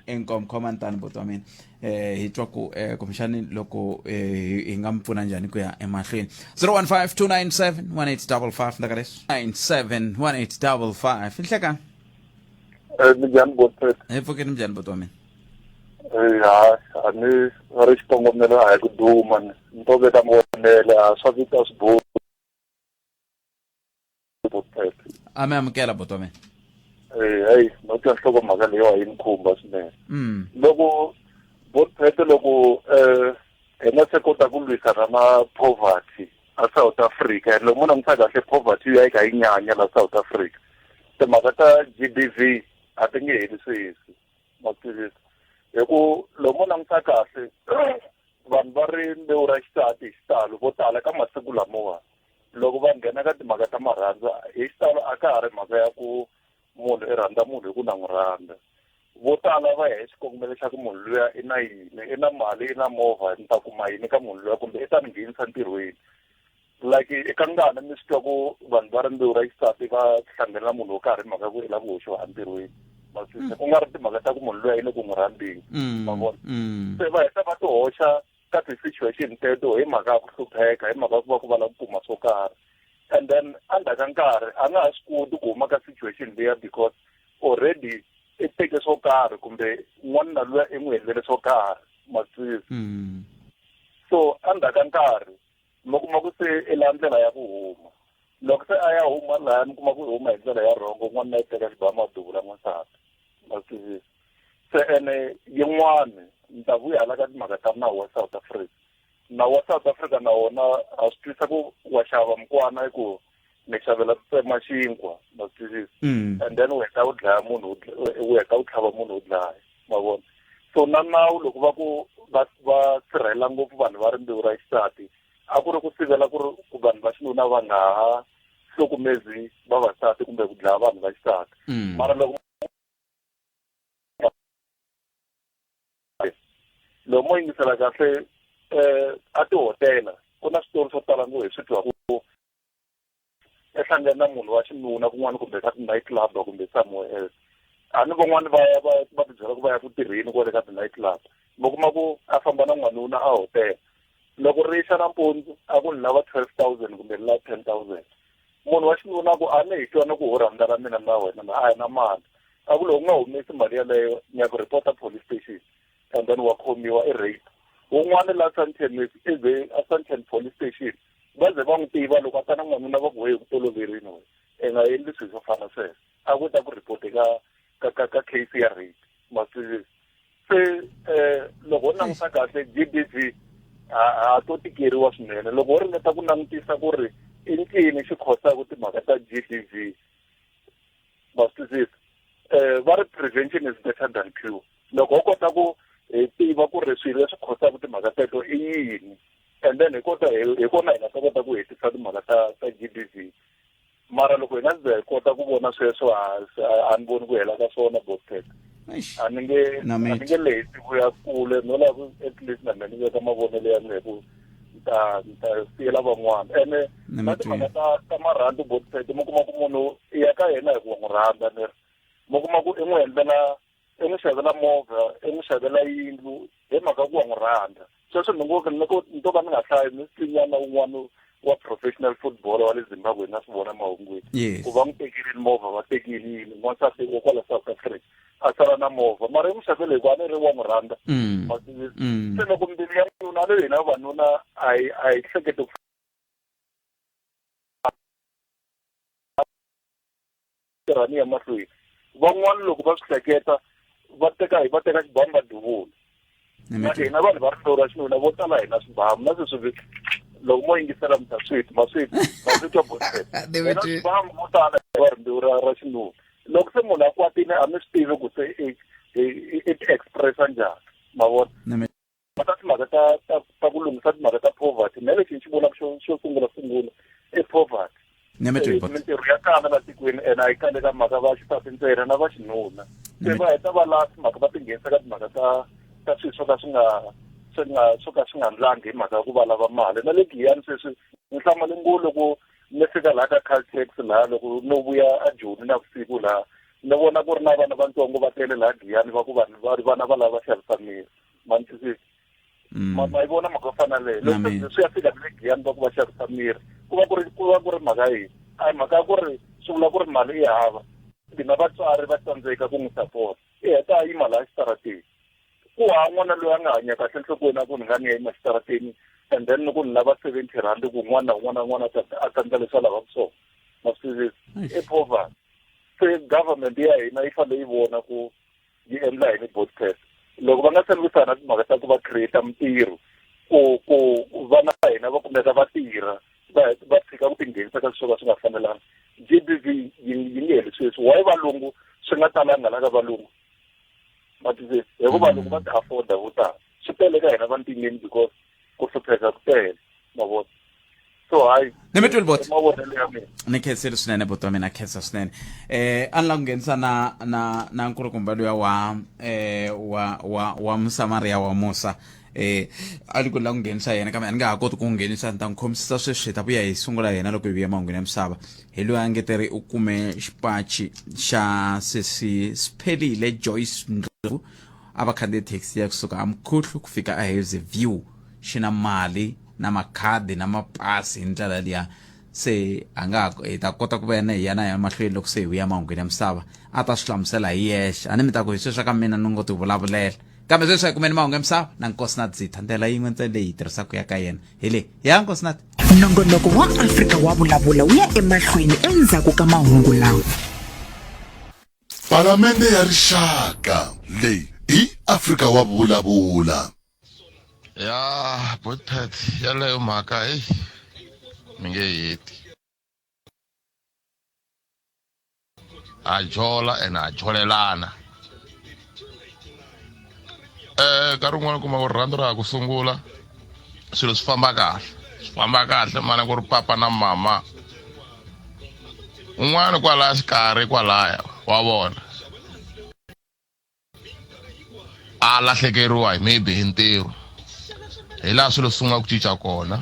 Inkom khoma ni tani buti wa mina hi twa ku kumbexani loko hi nga mi pfuna njhani ku ya emahlweni 015 297 1855 ndaka leswi 97 1855 inhlekani
Mijani Botpet.
hi pfukeni njhani buti wa mina?
Ya, ani ri xikongomelo a hi ku duma ni ntoveta Mavonelo a swa vita swiboho Botpet.
A mi amukela buti wa mina.
Hey, no twa nhlokomhaka leyo a yi ni khumba swinene. Loko Botpet loko hi nga se kota ku lwisana na poverty a South Africa loko munhu a n'wi kahle poverty ya ka yi nyanya la South Africa timhaka ta GBV a ti nge heli sweswi mativisi hi ku loko munhu a n'wi kahle vanhu va ri mbewu ra xisati hi xitalo vo tala ka masiku lamawa loko va nghena ka timhaka ta marhandza hi xitalo a ka ha ri mhaka ya ku munhu i rhandza munhu hi ku na n'wi rhandza vo tala va ya hi xikongomelo xa ku munhu luya i na yini i na mali i na movha ni ta kuma yini ka munhu luya kumbe i ta ni nghenisa ntirhweni like eka ngana mi swi twa ku vanhu va ri mbewu ra xisati va hlangana na munhu wo karhi mhaka ku i lava ku hoxiwa entirhweni masise ku nga ri timhaka ta ku munhu luya i le ku n'wi rhandzeni ma vona se va heta va ti hoxa ka ti-situation teto hi mhaka ya ku hlupheka hi mhaka ku va ku va lava ku kuma swo karhi and then endzhaku ka nkarhi a nga ha swi koti ku huma ka situation liya because already i teke swo karhi kumbe n'wanuna luya i n'wi endlele swo karhi masise so endzhaku ka nkarhi mi kuma ku se i la ndlela ya ku huma loko se a ya huma laha mi kuma ku huma hi ndlela ya rhongo n'wanuna i teka xibamaduvula n'wansati masise se ene yin'wani ni ta vuya hala ka timhaka ta nawu wa South Africa nawu wa South Africa na wona a swi twisa ku wa xava mukwana hi ku ni xavela tsema xinkwa masise and then u heta u dlaya munhu u heta u tlhava munhu u dlaya ma vona so na nawu loko va ku va sirhelela ngopfu vanhu va rimbewu ra xisati a ku ri ku sivela ku ri ku vanhu va xinuna va nga ha hlukumezi vavasati kumbe ku dlaya vanhu va xisati mara loko mo yingisela kahle a tihotela ku na switori swo tala ngo hi swi twa ku ehlangana na munhu wa xinuna kun'wana kumbe ka ti-night club kumbe somewhere else a ni van'wani va tibyela ku va ya ku tirheni kwale ka ti-night club mo kuma ku a famba na n'wanuna a hotela loko rixa nampundzu a ku ni lava 12,000 kumbe ni lava 10,000 munhu wa xinuna ku a ni hi twana ku ho rhandza ra mina na wena a hi na mali a ku loko nga humesi mali yaleyo ni ya ku report police station and then wa khomiwa i rape wun'wana la Sandton ize a Sandton police station va ze va n'wi tiva loko a ta na n'wanuna va ku we ku toloverini we nga endli swilo swo fana sweswo a ku ta ku report ka case ya rape masizisi se loko langutisa kahle GBV a to tikeriwa swinene loko ri ngeta ku langutisa ku ri i ncini xi khosaka timhaka ta GBV masizisi va ri prevention is better than cure loko u kota ku tiva ku ri swilo leswi khosaka timhaka teto i yini and then hi kona hi nga ta kota ku hetisa timhaka ta GBV mara loko hi nga ze hi kota ku vona sweswo a ni voni ku hela ka swona botet a ni nge leti ku ya kule no lava at least na mina ni veka mavonelo ya mina ku ta siyela van'wana ene na timhaka ta marhandi botet mo kuma ku munhu ya ka yena hi ku n'wi rhandza ni mo kuma ku i n'wi endlela i n'wi xavela movha i n'wi xavela yindlu hi mhaka ku wa n'wi rhandza sweswo ni to va ni nga hlayi ni sinyana un'wana wa professional football wa le Zimbabwe na swi vona mahungwini ku va n'wi tekelini movha va tekelini n'wansati wa kwala South Africa a sala na movha mara i n'wi xavele hi ku a ni ri wa n'wi rhandza se loko mbilu ya n'una leyi hina vavanuna a hi hlekete ku tirhani ya mahlweni van'wana loko va swi hleketa va teka xibamu va duvula na hina vanhu va ri ra xinuna vo tala hina swibamu na sweswi loko mo yingisela maswiti wa botet ena swibamu mo tala va rimbewu ra xinuna loko se munhu a kwatile a mi swi tivi ku se i ti-expressa njhani mavona mata timhaka ta ku lunghisa timhaka ta poverty na lexi ni xi vonaka xo sungula i poverty mintirho ya kala la tikweni ene a yi kale ka mhaka va xisati ntsena na va xinuna se va heta va laha timhaka va tinghenisa ka timhaka ta swilo swo ka swi nga ndlangi hi mhaka ya ku va lava mali na le giyani sweswi ni hlamale ngo loko ni fika laha ka Caltex laha loko no vuya a Joni na vusiku laha ni vona ku ri na vana vantsongo va tele laha giyani va ku vana va lava xavisa miri manitwisisi ma yi vona mhaka yo fana leyo loko swi ya fika le giyani va ku va xavisa miri ku va ku ri mhaka yini a hi mhaka ya ku ri swi vula ku ri mali i hava na vatswari va tsandzeka ku n'wi support i heta a yima laha xitarateni ku hava n'wana loyi a nga hanya kahle enhlokweni a ku ni nga ni ya yima xitarateni and then loko ni lava 70 rand ku n'wana a tsandza leswi a lavaka swona masizisi i poverty se government ya hina yi fanele yi vona ku yi endla yini botet loko va nga servicana timhaka ta ku va create mintirho ku vana va hina va kumeka va tirha va fika ku tinghenisa ka swo ka swi nga fanelanga GBV yi nge heli sweswi why valungu swi nga talanga la ka valungu matizisi hi ku valungu va ti afforda vo tala swi tele ka hina vantimeni because ku hlupheka ku tele mavona so hayi mavonelo ya mina
ni khenseli swinene buti wa mina khensa swinene a ni la ku nghenisa na nkulukumba luya wa Msamaria wa Musa a li ku la ku nghenisa yena kambe a ni nga ha koti ku nghenisa ni ta n'wi khomisisa sweswi hi ta vuya hi sungula yena loko hi vuya mahungwini ya misava hi loyi a ngeteri u kume xipachi xa sesi Siphelile Joyce Ndlovu a va khandziye taxi ya kusuka a Mkhuhlu ku fika a Hills View xi na mali na makhadi na mapasi hi ndlela liya se a nga hi ta kota ku va yena hi yana ya mahlweni loko se hi vuya mahungwini ya misava a ta swi hlamusela hi yexe a ni mi ta ku hi sweswi ka mina ni ngo ti vulavulela kambe sweswi hi kumeni mahungu ya misava na Nkosinathi Zitha ndlela yin'we ntsena leyi hi tirhisaka ya ka yena hi leyi ya Nkosinathi.
nongonoko wa Afrika wa vulavula wu ya emahlweni endzhaku ka mahungu lawa.
Palamende ya rixaka leyi i Afrika wa Vulavula.
Ya botet yaleyo mhaka mi nge heti a jola ena a jolelana nkarhi wun'wana kuma ku rhandzu ra ha ku sungula swilo swi famba kahle mana ku ri papa na mama un'wana kwalaya xikarhi kwalaya wa vona a lahlekeriwa hi maybe hi ntirho hi laha swilo swi sungula ku cinca kona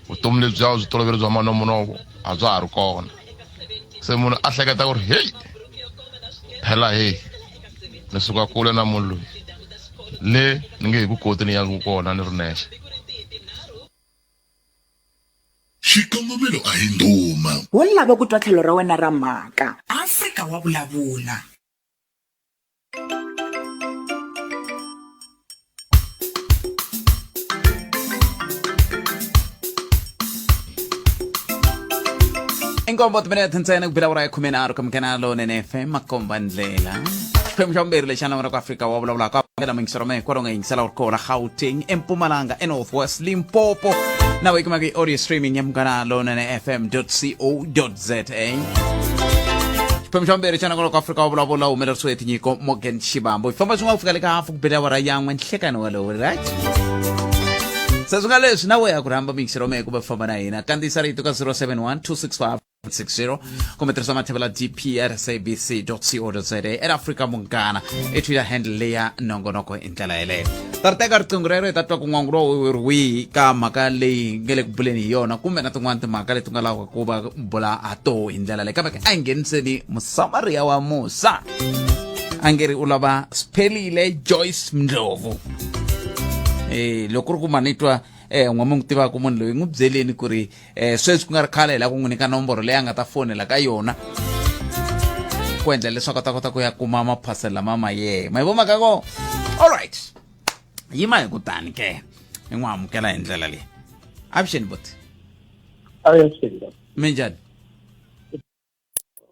vutomi lebyi bya byi toloveri bya manomonoko a bya ha ri kona se munhu a hleketa ku ri hey phela ni suka kule na munhu loyi le ni nge hi ku koti ni ya ku kona ni ri nexe
Xikongomelo a hi ndhuma
wo lava ku twa tlhelo ra wena ra mhaka Afrika wa vulavula.
inkombo timinete ntsena ku bila ura ya 13 ka mkanalo nene FM makomba ndlela Xiphemu xa vumbirhi lexi xana ka Afrika wa vulavula ka ngela mingisirome kwalo nga yingisela uri kona Gauteng eMpumalanga eNorthwest Limpopo na we kuma audio streaming ya mkanalo nene fm.co.za Xiphemu xa vumbirhi xana ka Afrika wa vulavula humelerisiwe tinyiko Morgan Shibambo ifamba swin'wa ku fika le ka hafu ku bila ura yan'we nhlekani walowo right saswinga leswi na we ya ku rhamba mingisirome ku va famba na hina kandziyisa rito ka 071 kumbe tirhisa mathevela dp@sabc.co.za Afrika Mungana Twitter handle leya nongonoko hi ndlela yeleyo ta ri teka riqingho rero hi ta twa ku n'wangulo wihi ka mhaka leyi nge le ku buleni hi yona kumbe na tin'wana timhaka leti nga lavaka ku va bula ha toho hi ndlela leyi kambe a hi ngheniseni musamariya wa musa a nge ri u lava Siphelile Joyce Mndlovu loko ri ku manitwa n'wami n'wi tivaka munhu loyi n'wi byeleni ku ri sweswi ku nga ri khale hi la ku n'wi nyika nomboro leyi a nga ta fonela ka yona ku endla leswaku a ta kota ku ya kuma maphasela lama ma yehe ma yi vomaka ko allright yima hi kutani ke hi n'wi amukela hi ndlela leyi avuxeni buti minjhani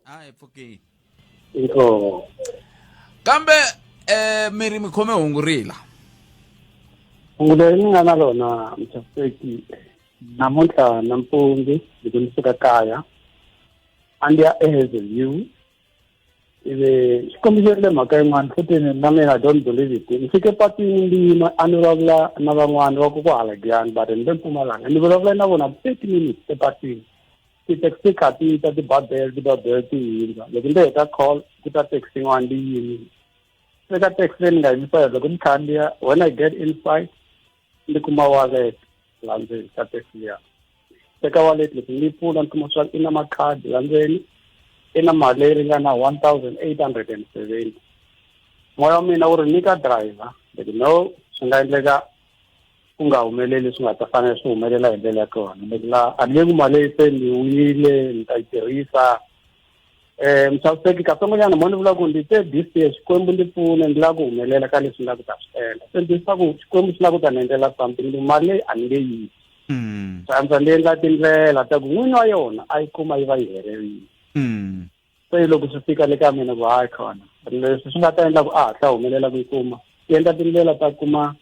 hi pfukini kambe miri mi khome hungurila
Ngule ni nga na rona mchafeki namuntlha nampundzu loko ni fika kaya a ndi ya eHazelview ivi xikombiso le mhaka yin'wana futhi na mina I don't believe it ni fike patwini ndi yima a ni vulavula na van'wana va ku hala Giyani but ni le Mpumalanga ni vulavula na vona 30 minutes epatwini ti-taxi kati ta tibabele ti hindza loko ndi heta call ku ta taxi yin'wana ndi yini eka taxi leyi ni nga yimisa loko ni khandziya when I get inside ndi kuma wallet la ndzeni ka taxi liya eka wallet loko ni pfula ni kuma swa ina makhadi la ndzeni ina mali leyi ringana 1870 moya wa mina wu ri nyika driver but no swi nga endleka ku nga humeleli swi nga ta fanele swi humelela hi ndlela ya kona loko a ni le ku mali leyi se ni wile ni ta yi tirhisa mchawuseki kasongonyana mo ni vula ku ndi te this year Xikwembu ndi pfune ndi la ku humelela ka leswi nga ku ta swi endla se ndi sa ku Xikwembu xi la ku ta ni endlela something mali leyi a ni nge yi swanza ndi endla tindlela ta ku n'wini wa yona a yi kuma yi va yi helerile se loko swi fika le ka mina ku hayi khona leswi swi nga ta endla ku a hatla humelela ku yi kuma yi endla tindlela ta kuma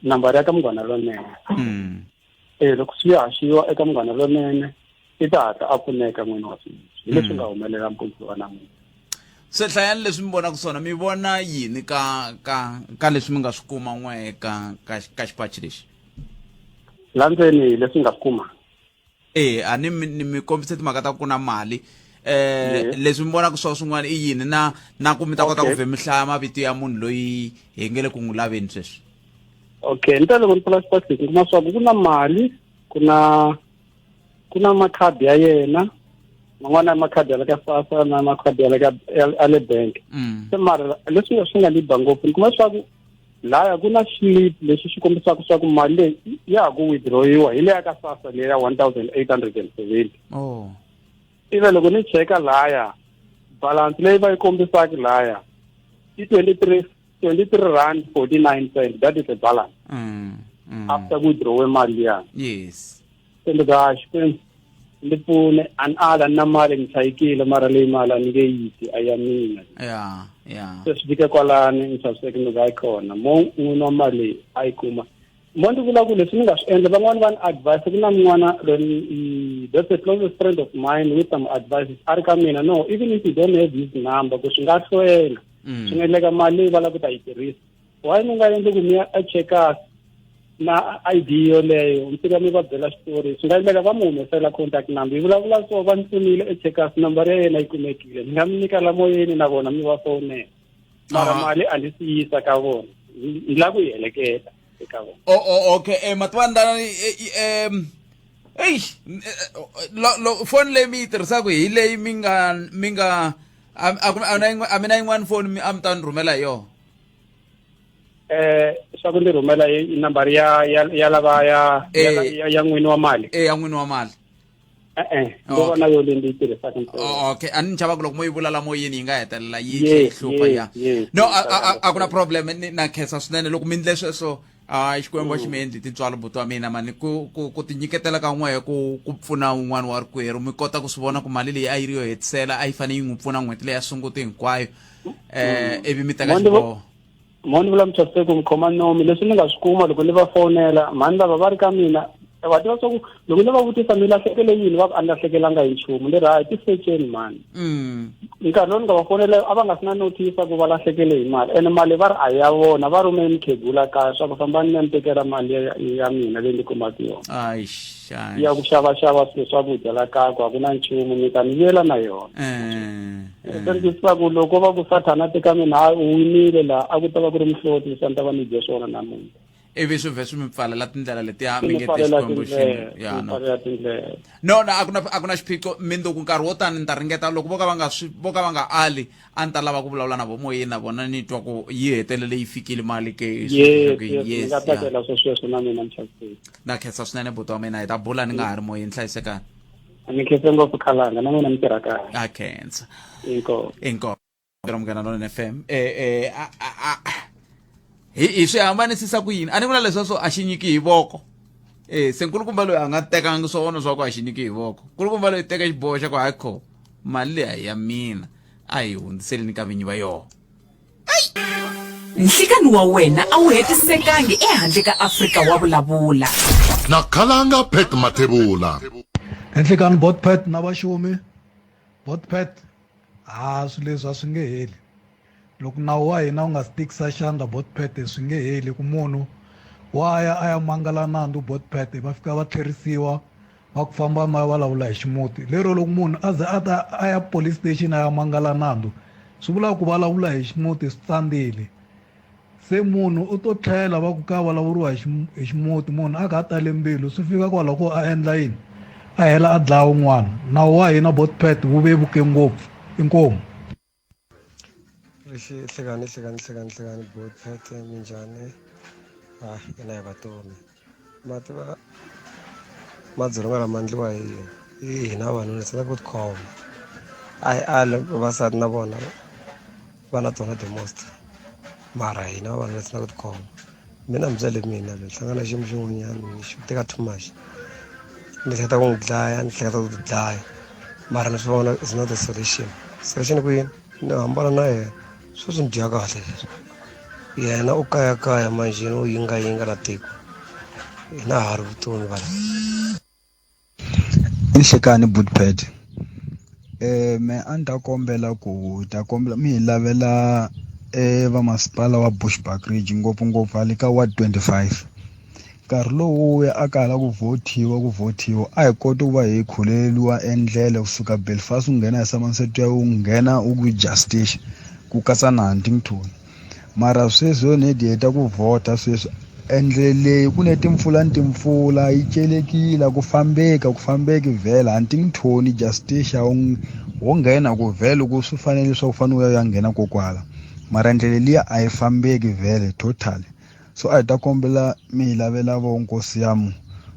nambara ya ka Munghana Lonene loko swi haxiwa eka Munghana Lonene i ta hatla a pfuneka n'wini wa swilo leswi nga humelela mpundzu wa namuntlha
se hlayani leswi mi vonaka swona mi vona yini ka leswi mi nga swi kuma n'we ka xipachi lexi
la ndzeni leswi nga swi kuma
a ni mi kombise timhaka ta ku na mali leswi mi vonaka swo swin'wana i yini na ku mi ta kota ku vhe mi hlaya mavito ya munhu loyi hi nge le ku n'wi laveni sweswi
okay ni ta loko ni pfula xipachi lexi ni kuma swaku ku na mali ku na makhadi ya yena man'wana ya makhadi ya le ka SASSA na makhadi ya le ka le bank se mara leswi swi nga ni ba ngopfu ni kuma swaku laya ku na slip lexi xi kombisaka swaku mali leyi ya ha ku withdrawiwa hi le ya ka SASSA leyi ya 1870 ive loko ni cheka laya balance leyi va yi kombisaka laya i 23 rand 49 cents that is the balance after withdrawe mali ya
yes
se ndi ka Xikwembu ndi pfune an ala na mali ni chayikile mara leyi mali a ni nge yiti a ya mina se swi fike kwalani ni xaviseke ni ka khona mo n'wini wa mali a yi kuma mo ndi vula ku leswi ni nga swi endla van'wana va ni advice ku na n'wana that's a closest friend of mine with some advices a ri ka mina no even if you don't have his number ku swi nga hlwela swi nga endleka mali leyi va la ku ta yi tirhisa why ni nga endli ku mi ya a checkers na ID yoleyo mfika mi va byela xitori swi nga endleka va mu humesela contact number yi vulavula so va ni pfunile echeckers number ya yena yi kumekile ni nga mi nyika la moyeni na vona mi va fonela mara mali a ni siyisa ka vona ni la ku yi heleketa eka vona
okay matwandana phone leyi mi yi tirhisaka hi leyi mi nga a mina yin'wana phone a mi ta ni rhumela hi yona
swa ku ni rhumela hi nambara ya lava ya n'wini wa mali
ya n'wini wa mali
ndo vona yo leyi ndi yi tirhisaka
okay a ni chava ku loko mo yi vulala moyeni yi nga hetelela yi hlupha ya no a ku na problem na khensa swinene loko mi ndle sweswo xikwembu xi mi endli tintswalo buti wa mina mani ku ti nyiketela ka n'wehe ku pfuna un'wana wa rikwerhu mi kota ku swi vona ku mali leyi a yi ri yo hetisela a yi fanele yi n'wi pfuna n'hweti leyi ya sunguti hinkwayo ivi mi teka xiboho
moni vula muchafise ku mikhoma nomi leswi ni nga swi kuma loko ni va fonela mhani lava va ri ka mina va tiva swa ku loko ni va vutisa mi lahlekele yini va a ni lahlekelanga hi nchumu ni ri hayi ti-searcheni mani nkarhi lowu ni nga va fonela a va nga si na notisa ku va lahlekele hi mali ene mali va ri a ya vona va rhume mukhegula kaya swa ku fambani ni ni tekela mali ya mina leyi ni kumaka yona ya ku xavaxava swakudya la kaya ku a ku na nchumu mi ta ni vuyela na yona serikisa ku loko va ku sathana teka mina u winile laha a ku ta va ku ri mihloti sa ni ta va ni dye swona namuntlha
ivi swi vhe swi mi pfalela tindlela letiya mi ngete xikwembu no a ku na xiphiqo mindzuku nkarhi wo tani ni ta ringeta loko vo ka va nga ali a ni ta lava ku vulavula na vo moyeni na vona ni twa ku yi hetelele yi fikile mali ke
nga tsakela sweswo na mina mchakiseni
na khensa swinene buti wa mina hi ta bula ni nga ha ri moyeni hlayisekani
ni khense ngopfu Khalanga na n'wina mi tirha kahle
a khensa
inkomo
Munghana Lonene FM hi swi hambanisisa ku yini a ni vula leswaso a xi nyiki hi voko se nkulukumba loyi a nga tekanga swona swa ku a xi nyiki hi voko nkulukumba loyi teka xiboho xa ku hayi kho mali leyi ya mina a hi hundziseleni ka vinyi va yona
nhlikani wa wena a wu hetisekangi ehandle ka Afrika wa vulavula
na Khalanga Pet Mathebula
enhlikani botpet na vaxumi botpet swi leswi a swi nge heli loko nawu wa hina wu nga si tikisa xandla botpet swi nge heli ku munhu wa ya a ya mangala nandzu botpet va fika va tlherisiwa va ku famba ma vulavula hi ximuti lero loko munhu a ze a ya police station a ya mangala nandzu swi vula ku vulavula hi ximuti swi tsandzile se munhu u to tlhela va ku ka vulavuriwa hi ximuti munhu a ka tale mbilu swi fika kwalaho ko a endla yini a hela a dlaya un'wana nawu wa hina botpet wu vevuke ngopfu inkomu
hlekani botpet minjhani hina hi vatomi mativa madzolonga lama endliwa hi hina vanhu ni tsaka ku tikhoma vavasati na vona va na tona the most mara hina vanhu ni tsaka ku tikhoma mina mbyele mina loyi hlangana xiyimo xin'wanyana ni xi teka too much ni hleketa ku n'wi dlaya ni hleketa ku ti dlaya mara ni swi vona is not the solution ku yini ni hambana na yena swi ni dya kahle yena u kayakaya manjheni u yingayinga na tiko hina ha ri vutomi vanhu
inhlekani botpet me a ni ta kombela mi hi lavela vamasipala wa Bushbuckridge ngopfungopfu hale ka ward 25 nkarhi lowu ya a kala ku vhothiwa a hi koti ku va hi khuleliwa endlele kusuka Belfast ku nghena hi Somerset u nghena u ku Justice ku katsa na Huntington mara sweswi ni heta ku vhota sweswi endlele ku ne timpfula yi celekile ku fambeki vhela Huntington Justice wo nghena ku vhela ku swi fanele swa ku fanele ya nghena kokwala mara endlele liya a yi fambeki vhele totally so a hi ta kombela mi hi lavela vo nkosi yamu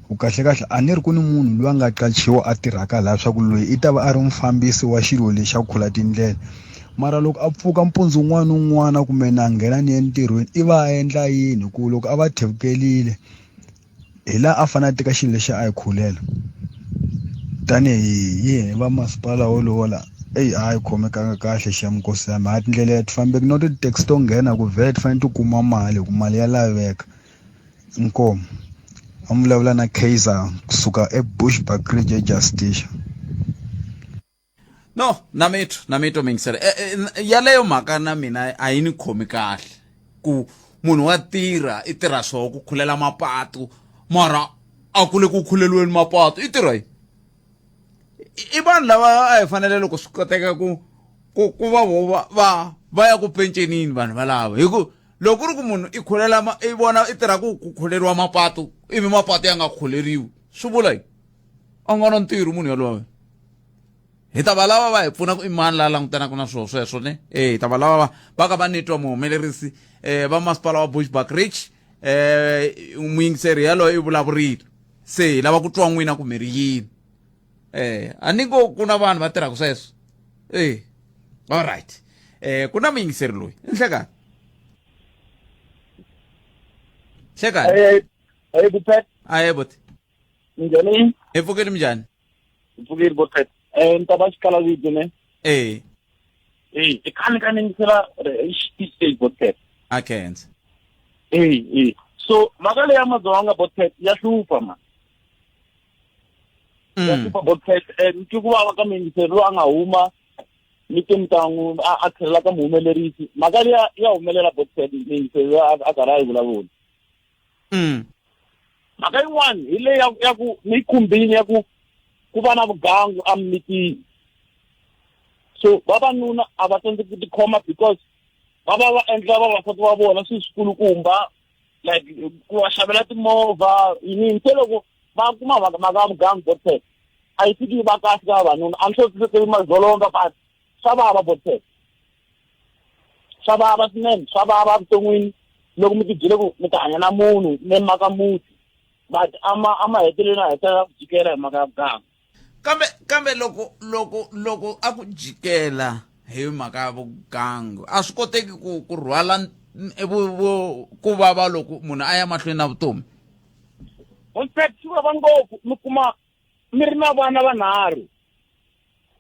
ku kahle a ni ri ku ni munhu loyi a nga qachiwa a tirhaka laha swa ku loyi i ta va a ri mufambisi wa xilo lexi xa ku khula tindlela mara loko a pfuka mpundzu un'wana na un'wana kumbe na nghena ni entirhweni i va a endla yini ku loko a va thevukelile hi laha a fanele a teka xilo lexi a hi khulela tanihi va masipala wolowo la a hi khomekanga kahle xa minkosi yami a tindlela ti fambeki no ti-taxi to nghena ku vhele ti fanele ti kuma mali ku mali ya laveka inkomo a mi vulavula na Kaiser kusuka eBushbuckridge eJustice
no na mito mingiseri yaleyo mhaka na mina a yi ni khomi kahle ku munhu wa tirha i tirha swo ku khulela mapatu mara a kule ku khuleliweni mapatu i tirha yi i vanhu lava a hi fanele loko swi koteka ku va ya ku pencenini vanhu valava hi ku loko ku ri ku munhu i khulela i vona i tirha ku khuleriwa mapatu ivi mapatu ya nga khuleriwi swi vula yini a nga na ntirho munhu yaloye hi ta va lava va hi pfuna ku i mani la langutanaka na swilo sweswo ne hi ta va lava va ka va nitwa muhumelerisi va masipala wa Bushbuckridge muyingiseri yaloye i vulavurile se hi lava ku twa n'wina ku mi ri yini a ni ngo ku na vanhu va tirhaka sweswo all right ku na muyingiseri loyi enhlekani Shekani.
Hey Bupet.
Aye but.
Njani?
Epfukile mjani?
Mpfukile Bupet. Ntabashikala vidine. Ikani ngisela ishiti Bupet.
Akenza.
So makale yamazonga Bupet yahlupa man. Yahlupa Bupet ntikuwa kama ngiselo angahuma nike mtangu athela ka muhumelerisi makale ya humelela Bupet ngiselo akarayi vulavula. Maka yin'wana hi leyi ya ku ni khumbini ya ku va na vugangu ammitini. So vavanuna a va tsandzeki ku tikhoma because va endla vavasati va vona swikulukumba like ku va xavela timovha yini se loko va kuma mhaka ya vugangu Botpet a yi fiki va kahle ka vavanuna a ni hlotiseteli madzolonga but swa vava Botpet swa vava swinene swa vava vuton'wini loko mi tibyele ku mi ta hanya na munhu mi maka muti but ama heteleleni a hetela ku jikela hi mhaka ya vugangu.
Kambe loko a ku jikela hi mhaka ya vugangu a swi koteki ku rhwala ku vava loko munhu a ya mahlweni na vutomi.
Botpet swi vava ngopfu mi kuma mi ri na vana vanharhu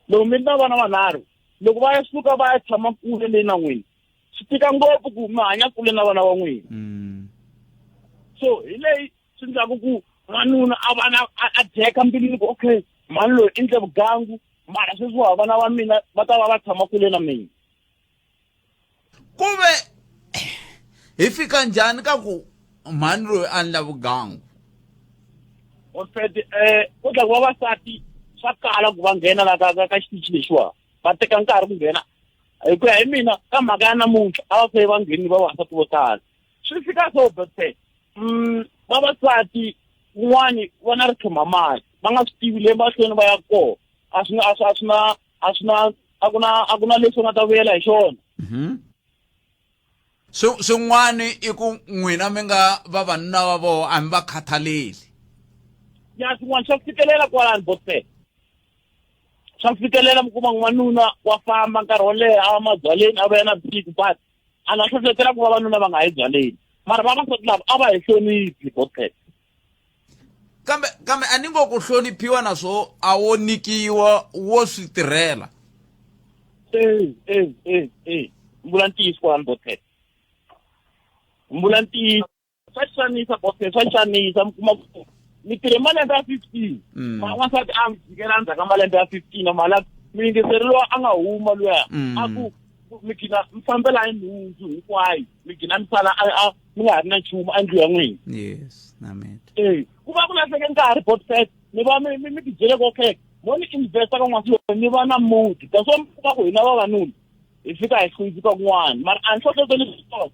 loko mi ri na vana vanharhu loko va ya suka va ya tshama kule leyi na n'wina swi tika ngopfu ku mi hanya kule na vana va n'wina. So hi leyi swi endlaku ku n'wanuna a vana a dyeka mbilwini ku okay mani loyi endle vugangu mara sweswi wa vana va mina va ta va va tshama kule na mina.
Kuve hi fika njhani ka ku mani loyi a endla vugangu?
Botpet ku tla ku vavasati swa kala ku va nghena la ka xitichi lexiwa va teka nkarhi ku nghena hi ku ya hi mina ka mhaka ya namuntlha a va fane va ngheni vavasati vo tala swi fika so Botpet vavasati un'wani vona ri khoma mali va nga swi tivi le mahlweni va ya kona a ku na leswi nga ta vuyela hi xona.
Swin'wani i ku n'wina mi nga vavanuna va vona a mi va khathaleli.
Ya swin'wana swa fikelela kwalani Botpet swa fikelela mi kuma n'wanuna wa famba nkarhi wo leha a va mabyaleni a va ya na big but a nga hlohletela ku vavanuna va nga yi byaleni mara vavasati lava a va hi hloniphi Botpet.
Kambe a ni ngo ku hloniphiwa naswo a wo nikiwa wo swi tirhela.
Mbula ntiyiso kwalani Botpet mbula ntiyiso swa xanisa Botpet swa xanisa mi kuma ku mi tirhe malembe ya 15 n'wansati a mi jikela ndzhaku ka malembe ya 15 mala muyingiseri loyi a nga huma luya a ku mi gina mi fambela hi nhundzu hinkwayo mi gina mi sala mi nga ha ri na nchumu a ndlu ya n'wina.
Yes namet.
Ku va ku lahleke nkarhi Botpet mi va mi tibyele ku okay mo ni investa ka n'wansi loyi mi va na muti that's why mi kuma ku hina vavanuna hi fika hi hlundzuka kun'wana mara a ni hlohloteli swona.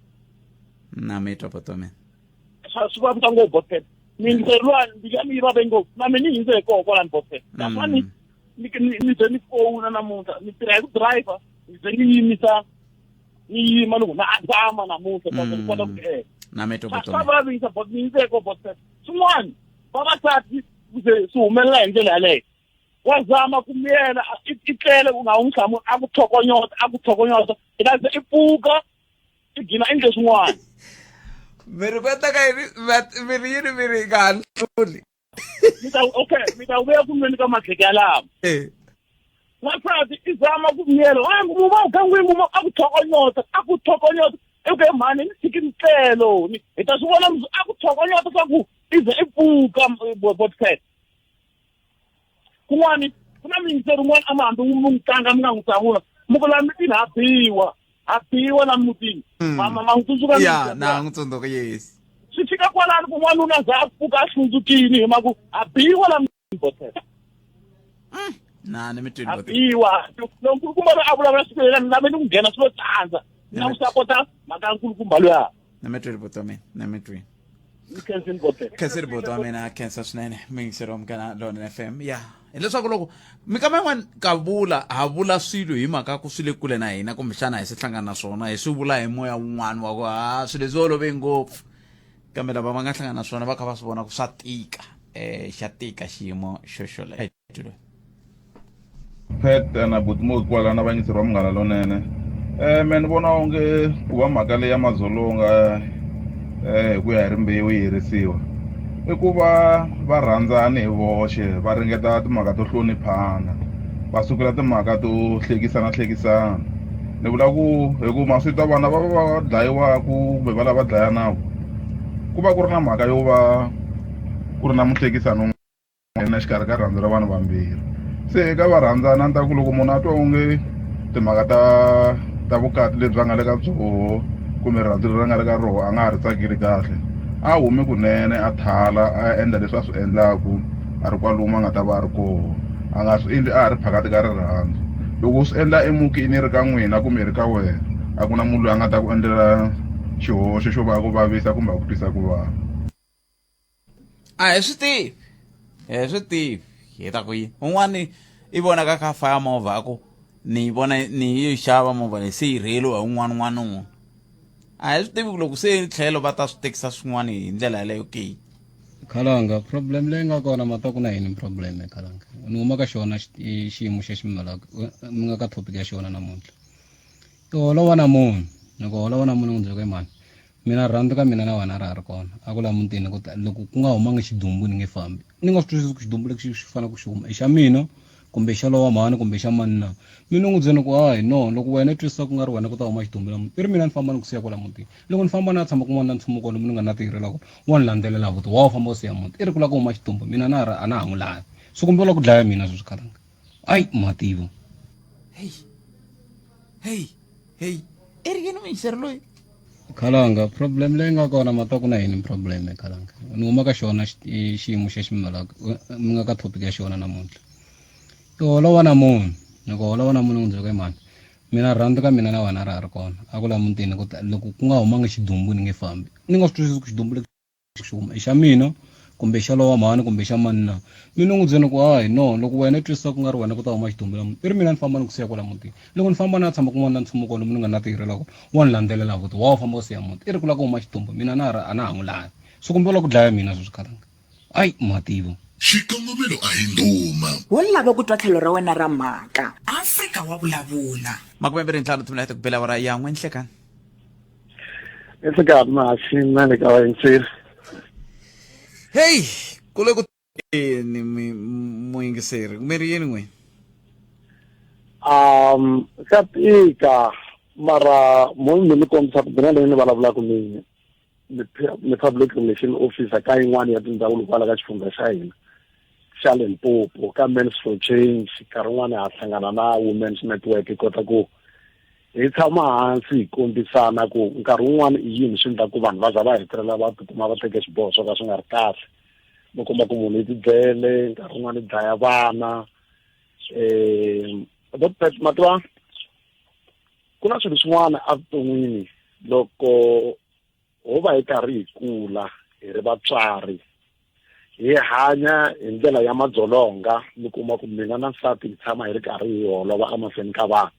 Namet Botpet.
Swi vavisa ngopfu Botpet miyingiseri luwani mbilu ya mi yi vave ngopfu na mi ni hindze hi koho kwalani Botpet that's why ni ze ni fowuna namuntlha ni tirha hi ku driver ni ze ni yima loko na azama namuntlha ta ni kota ku
Namet Botpet.
swa vavisa but ni hindze hi koho Botpet swin'wana vavasati ze swi humelela hi ndlela yaleyo wa zama ku miyela i tlele ku nga n'wi hlamu a ku tlhokonyota i ta ze i pfuka i gina endle swin'wana.
Miri kwenta ka miri yini miri nga hluli.
Mi ta vuya ku nweni ka mahleke ya lama. N'wansati i zama ku miyela mu va ugangwini mu a ku tlhokonyota eke mhani ni tshiki ntlelo hi ta swi vona a ku tlhokonyota swa ku i ze i pfuka Botpet. Kun'wani ku na miyingiseri un'wana a mi hambi mu n'wi tlanga mi nga n'wi hlamula mi ku laha mitini ha biwa na mutini ma n'wi tsundzuka
ya na n'wi tsundzuka yes
swi fika kwalani ku n'wanuna za a pfuka a hlundzukini hi mhaku ha biwa la mutini Botpet.
Na ni mi twini Botpet.
Biwa loko nkulukumba loyi a vulavula siku leri ni lave ni ku nghena swilo tsandza ni na ku sapota mhaka ya nkulukumba luya.
Na mi twini Botpet na mi twini.
Ni khensini Botpet.
Khensini Botpet wa mina khensa swinene miyingiseri wa mugana Lona FM ya hileswaku loko mikama yin'wana ka vula ha vula swilo hi mhaka ku swi le kule na hina kumbexana hi swi hlangana na swona hi swi vula hi moya wun'wana wa ku swilo leswi olove ngopfu kambe lava va nga hlangana na swona va kha va swi vona ku swa tika xa tika xiyimo xoxoleyo.
Pet na Butmo kwala na vanyiseri wa munghana lonene me ni vona onge ku va mhaka leyi ya madzolonga ku ya hi rimbewu yi herisiwa i ku va rhandzani hi voxe va ringeta timhaka to hloniphana va sukela timhaka to hlekisana ni vula ku hi ku maswita vana va dlayiwaku kumbe va lava dlayanaka ku va ku ri na mhaka yo va ku ri na muhlekisano na xikarhi ka rhandzu ra vanhu vambirhi se eka va rhandzana ni ta ku loko munhu a twa onge timhaka ta vukati lebyi a nga le ka byoho kumbe rhandzu leri a nga le ka roho a nga ha ri tsakeli kahle a humi kunene a thala a endla leswi a swi endlaku a ri kwalomu a nga ta va a ri koho a nga swi endli a ha ri phakati ka rirhandzu loko swi endla emukini ri ka n'wina kumbe ri ka wena a ku na munhu loyi a nga ta ku endlela xihoxo xo va ku vavisa kumbe a ku twisa ku vava.
A hi swi tivi hi ta ku yini un'wana i vonaka kha faya movha ako ni vona ni yi xava movha leyi se yi rheliwa hi un'wana a hi swi tivi loko se tlhelo va ta swi tekisa swin'wana hi ndlela yaleyo ke
Khalanga problem leyi nga kona mataku na yini problem Khalanga ni huma ka xona xiyimo xa ximalaka mi nga ka topic ya xona namuntlha to holova na munhu loko holova na munhu ndzeke mani mina rhandzu ka mina na wena ra ha ri kona a ku la mutini loko ku nga humanga xidumbu ni nge fambi ni nga swi twisisi ku xidumbu lexi xi fanele ku xi huma i xa mina kumbe xa lowa mhani kumbe xa mani na mina n'wi byeni ku hayi no loko wena i twisisa ku nga ri wena ku ta huma xidumbu lamuti i ri mina ni famba ni ku siya kwala mutini loko ni famba na tshama kun'wana na nchumu kwalomu ni nga na tirhela ku wa ni landzelela vuti wa famba u siya muti i ri ku la ku huma xidumbu mina a na ha n'wi lavi so kumbe la ku dlaya mina sweswi Khalanga ayi mativo
hey i ri yini yingiseri loyi
Khalanga problem leyi nga kona mataku na yini problem Khalanga ni huma ka xona xiyimo xa ximalaka mi nga ka topic ya xona namuntlha to holova na munhu loko holova na munhu ndzeke mani mina rhandzu ka mina na wena ra ha ri kona a ku la mutini loko ku nga humanga xidumbu ni nge fambi ni nga swi twisisi ku xidumbu lexi xi huma i xa mina kumbe xa lowa mhani kumbe xa mani na mina n'wi byeni ku hayi no loko wena i twisisa ku nga ri wena ku ta huma xidumbu lamuti i ri mina ni famba ni ku siya kwala mutini loko ni famba na tshama kun'wana na nchumu kwalomu ni nga na tirhela ku wa ni landzelela vuti wa famba u siya muti i ri ku la ku huma xidumbu mina a na ha n'wi lavi so kumbe la ku dlaya mina sweswi Khalanga ayi mativo
xikongomelo a hi nduma
wo lava ku twa tlhelo ra wena ra mhaka Afrika wa vulavula
makumembiri ntlhanu tumi lahete ku bela wara yan'we nhlekani
nhlekani maxina le ka yingiseri
hey kule ku ni muyingiseri mi ri yini n'wina
ka tika mara munhu ni kombisa ku bina leyi ni vulavulaka ni public relation officer ka yin'wana ya tindhawu kwala ka xifundza xa hina xa Limpopo ka Men's for Change nkarhi wun'wana ha hlangana na Women's Network hi kota ku hi tshama hansi hi kombisana ku nkarhi wun'wana i yini swi endla ku vanhu va za va hetelela va tikuma va teke xiboho swo ka swi nga ri kahle mi kuma ku munhu i tibyele nkarhi wun'wana i dlaya vana mativa ku na swilo swin'wana evuton'wini loko ho va hi karhi hi kula hi ri vatswari hi hanya hi ndlela ya madzolonga mi kuma ku mina na nsati hi tshama hi ri karhi hi holova emahlweni ka vanhu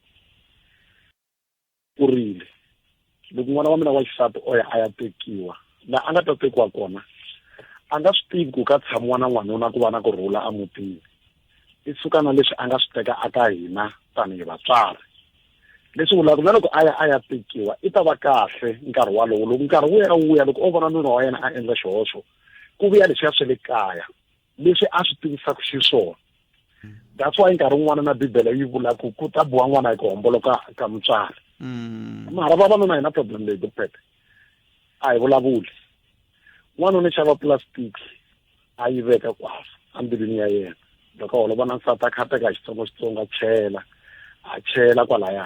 kurile loko n'wana wa mina wa xisati oya a ya tekiwa laha a nga ta tekiwa kona a nga swi tivi ku ka tshamiwa na n'wanuna ku va na kurhula emutini i suka na leswi a nga swi teka aka hina tanihi vatswari leswi vulaka na loko a ya tekiwa i ta va kahle nkarhi walowo loko nkarhi wuya loko o vona nuna wa yena a endla xihoxo ku vuya leswiya swe le kaya leswi a swi tivisaka xiswona that's why nkarhi wun'wana na bibele yi vula ku ku ta buwa n'wana hi ku homboloka ka mutswari mara vavanuna hi na problem leyi kupete a hi vulavuli n'wanuna i xava plastic a yi veka kwasa ambilwini ya yena loko holova na nsati a khateka hi xitsongo a chela kwalaya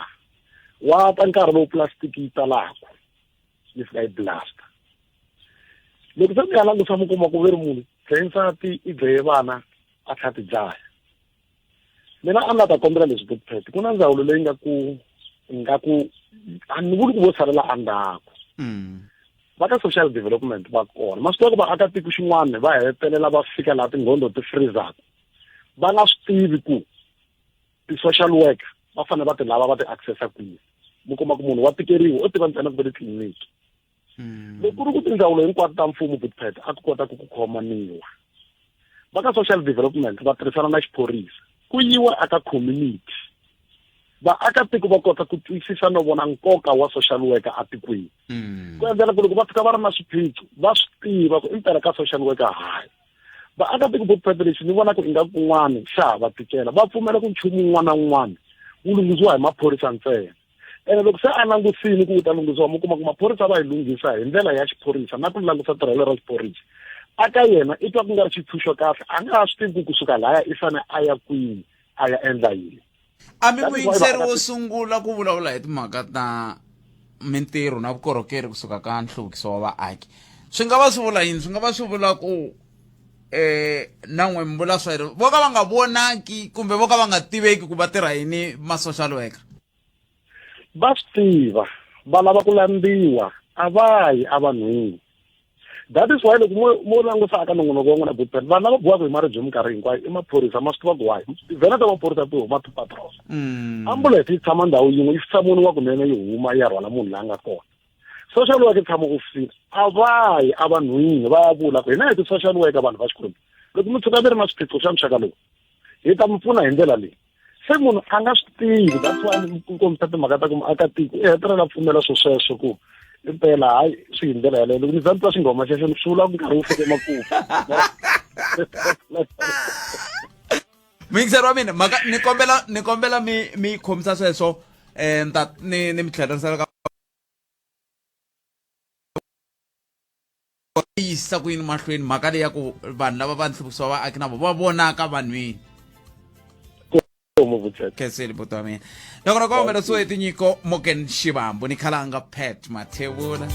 wa ta nkarhi lowu plastic yi talaku yi fika yi blasta loko se mi ya langusa mi kuma ku veri munhu dlaye nsati i dlaye vana a tlha ti dlaya mina a nga ta kombela leswi kupete ku na ndzawulo leyi nga ku a ni vuli ku vo salela endzhaku va ka social development va kona masiku loko vaakatiko xin'wana va hetelela va fika laha tinghondo ti freezaka va nga swi tivi ku ti-social worker va fanele va ti lava va ti accessa kwihi mi kuma ku munhu wa tikeriwa o tiva ntsena ku ve titliliniki loko ku ri ku tindzawulo hinkwato ta mfumo kupeta a ku kota ku khomaniwa va ka social development va tirhisana na xiphorisa ku yiwa aka community vaakatiko va kota ku twisisa no vona nkoka wa social worker atikweni ku endlela ku loko va fika va ri na swiphiqo va swi tiva ku impela ka social worker hayi vaakatiko vo phetela ni vona ku inga kun'wana xa va tikela va pfumela ku nchumu un'wana na un'wana wu lunghisiwa hi maphorisa ntsena ene loko se a langusini ku ta lunghisiwa mo kuma ku maphorisa va hi lunghisa hi ndlela ya xiphorisa na ku langusa tirhelo ra xiphorisa aka yena i twa ku nga ri xitshunxo kahle a nga swi tivi kusuka laya i fane a ya kwini a ya endla yini
a mi muyingiseri wo sungula ku vulavula hi timhaka ta mintirho na vukorhokeri kusuka ka nhluvukiso wa vaaki swi nga va swi vula yini swi nga va swi vula ku na n'we mi vula swayiri vo ka va nga vonaki kumbe vo ka va nga tiveki ku va tirha yini ma-social worker
va swi tiva va lava ku lambiwa a va yi a vanhwini that is why loko mo langusa aka nongonoko wa n'wina butpen vanhu lava buwaka hi maribye minkarhi hinkwayo i maphorisa ma swi tiva ku why vhena ta maphorisa ti huma ti-patrol ambulance yi tshama ndhawu yin'we yi fisa munhu wa kunene yi huma yi ya rhwala munhu la nga kona social worker yi tshama ku fika a va yi a vanhwini va ya vula ku hina hi ti-social worker vanhu va xikwembu loko mi tshuka mi ri na swiphiqo swa muxaka lowu hi ta mi pfuna hi ndlela leyi se munhu a nga swi tivi that's why ku kombisa timhaka ta ku muakatiko i hetelela pfumela sweswo ku impela hayi swi hi ndlela yaleyo loko ni za ni twa xinghoma xexo ni swi vula ku nkarhi wu fike emakumu
muyingiseri wa mina mhaka ni kombela mi khomisa sweswo ni mi tlherisela ka yisa ku yini mahlweni mhaka leyi ya ku vanhu lava va nhluvukiso wa vaaki na vo va vonaka vanhwini khenseli buti wa mina loko na kombela so hi tinyiko Morgan Shivambu ni Khalanga Pet Mathebula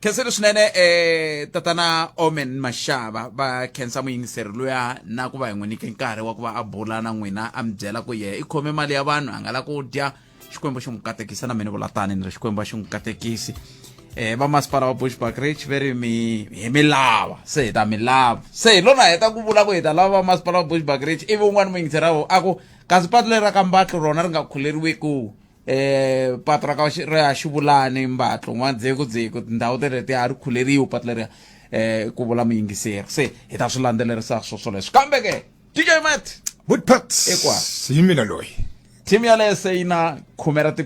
khenseli swinene tatana Omen Mashava va khensa muyingiseri luya na ku va hi n'wi nyike nkarhi wa ku va a bula na n'wina a mi byela ku ye i khome mali ya vanhu a nga la ku dya xikwembu xi n'wi katekisa na mina vulatani ni ri xikwembu xi n'wi katekisi va masipala wa Bushbuckridge veri hi milava se hi ta milava se hi lona heta ku vula ku hi ta lava va masipala wa Bushbuckridge ivi un'wana muyingiseri ravo aku kasi patu leri ra ka Mbatlo rona ri nga khuleriwi ku patu ra ka ri ya Xivulani Mbatlo n'wandzekudzeko tindhawu tereti ya ri khuleriwi patu leri ku vula muyingiseri se hi ta swi landzelerisa swoleswo kambe ke DJ Matt
Woodput
ekwa
hi mina loyi
team yaleyo se yi na khumera ti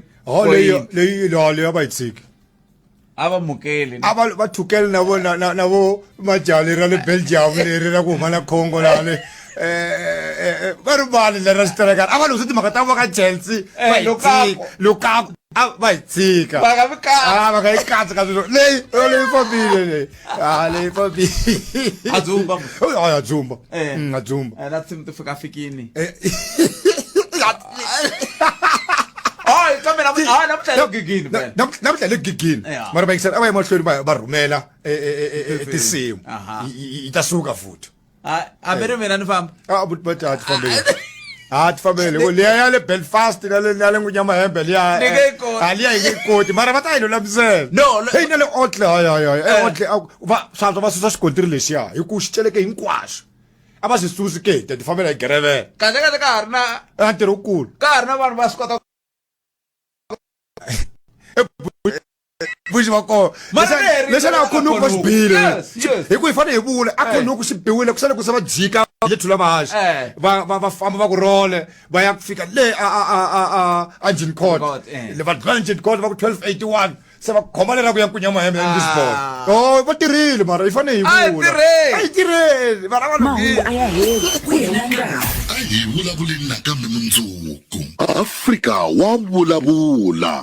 leyi va yi tshiki
ava mukeli
ava va thukele na vo majali ra le Belgium leri ra ku huma na Congo lale va ri vale leri ra xiterekana a va lungisa timhaka ta va ka Chelsea Lukaku va yi tshika va nga yi katsi ka swilo leyi fambile leyi fambile a dzumba
na timu ti fika fikini
namuhlale gigini mara bayingisela ava emahlweni va rhumela tinsimu yi ta suka futhi
a mi ri mina ni famba
ti fambele ku liya ya le Belfast na le Ngunyamahembe liya liya yi nge koti mara va ta yi lulamisela heyi na le Otle Otle swantswa va susa xikontiri lexiya hi ku xi celeke hinkwaswo a va swi susi ke ti fambela hi gerevela
kahle ka ha ri na
ntirho wukulu
ka ha ri na vanhu va swi kota
vuxi va kona leswi na akhonuku va xi bihile hi ku hi fanele hi vula akhonuku xi biwile ku sale ku se va jika le thula vaxi va famba va ku role va ya ku fika le a Engine Court va dlula Engine Court va ku 1281 se va khoma lera ku ya Ngunyamahembe ya Sport va tirhile mara hi fanele hi vula a yi tirheli vana va
mahungu a ya heli a hi vulavuleni nakambe mundzuku Afrika wa vulavula.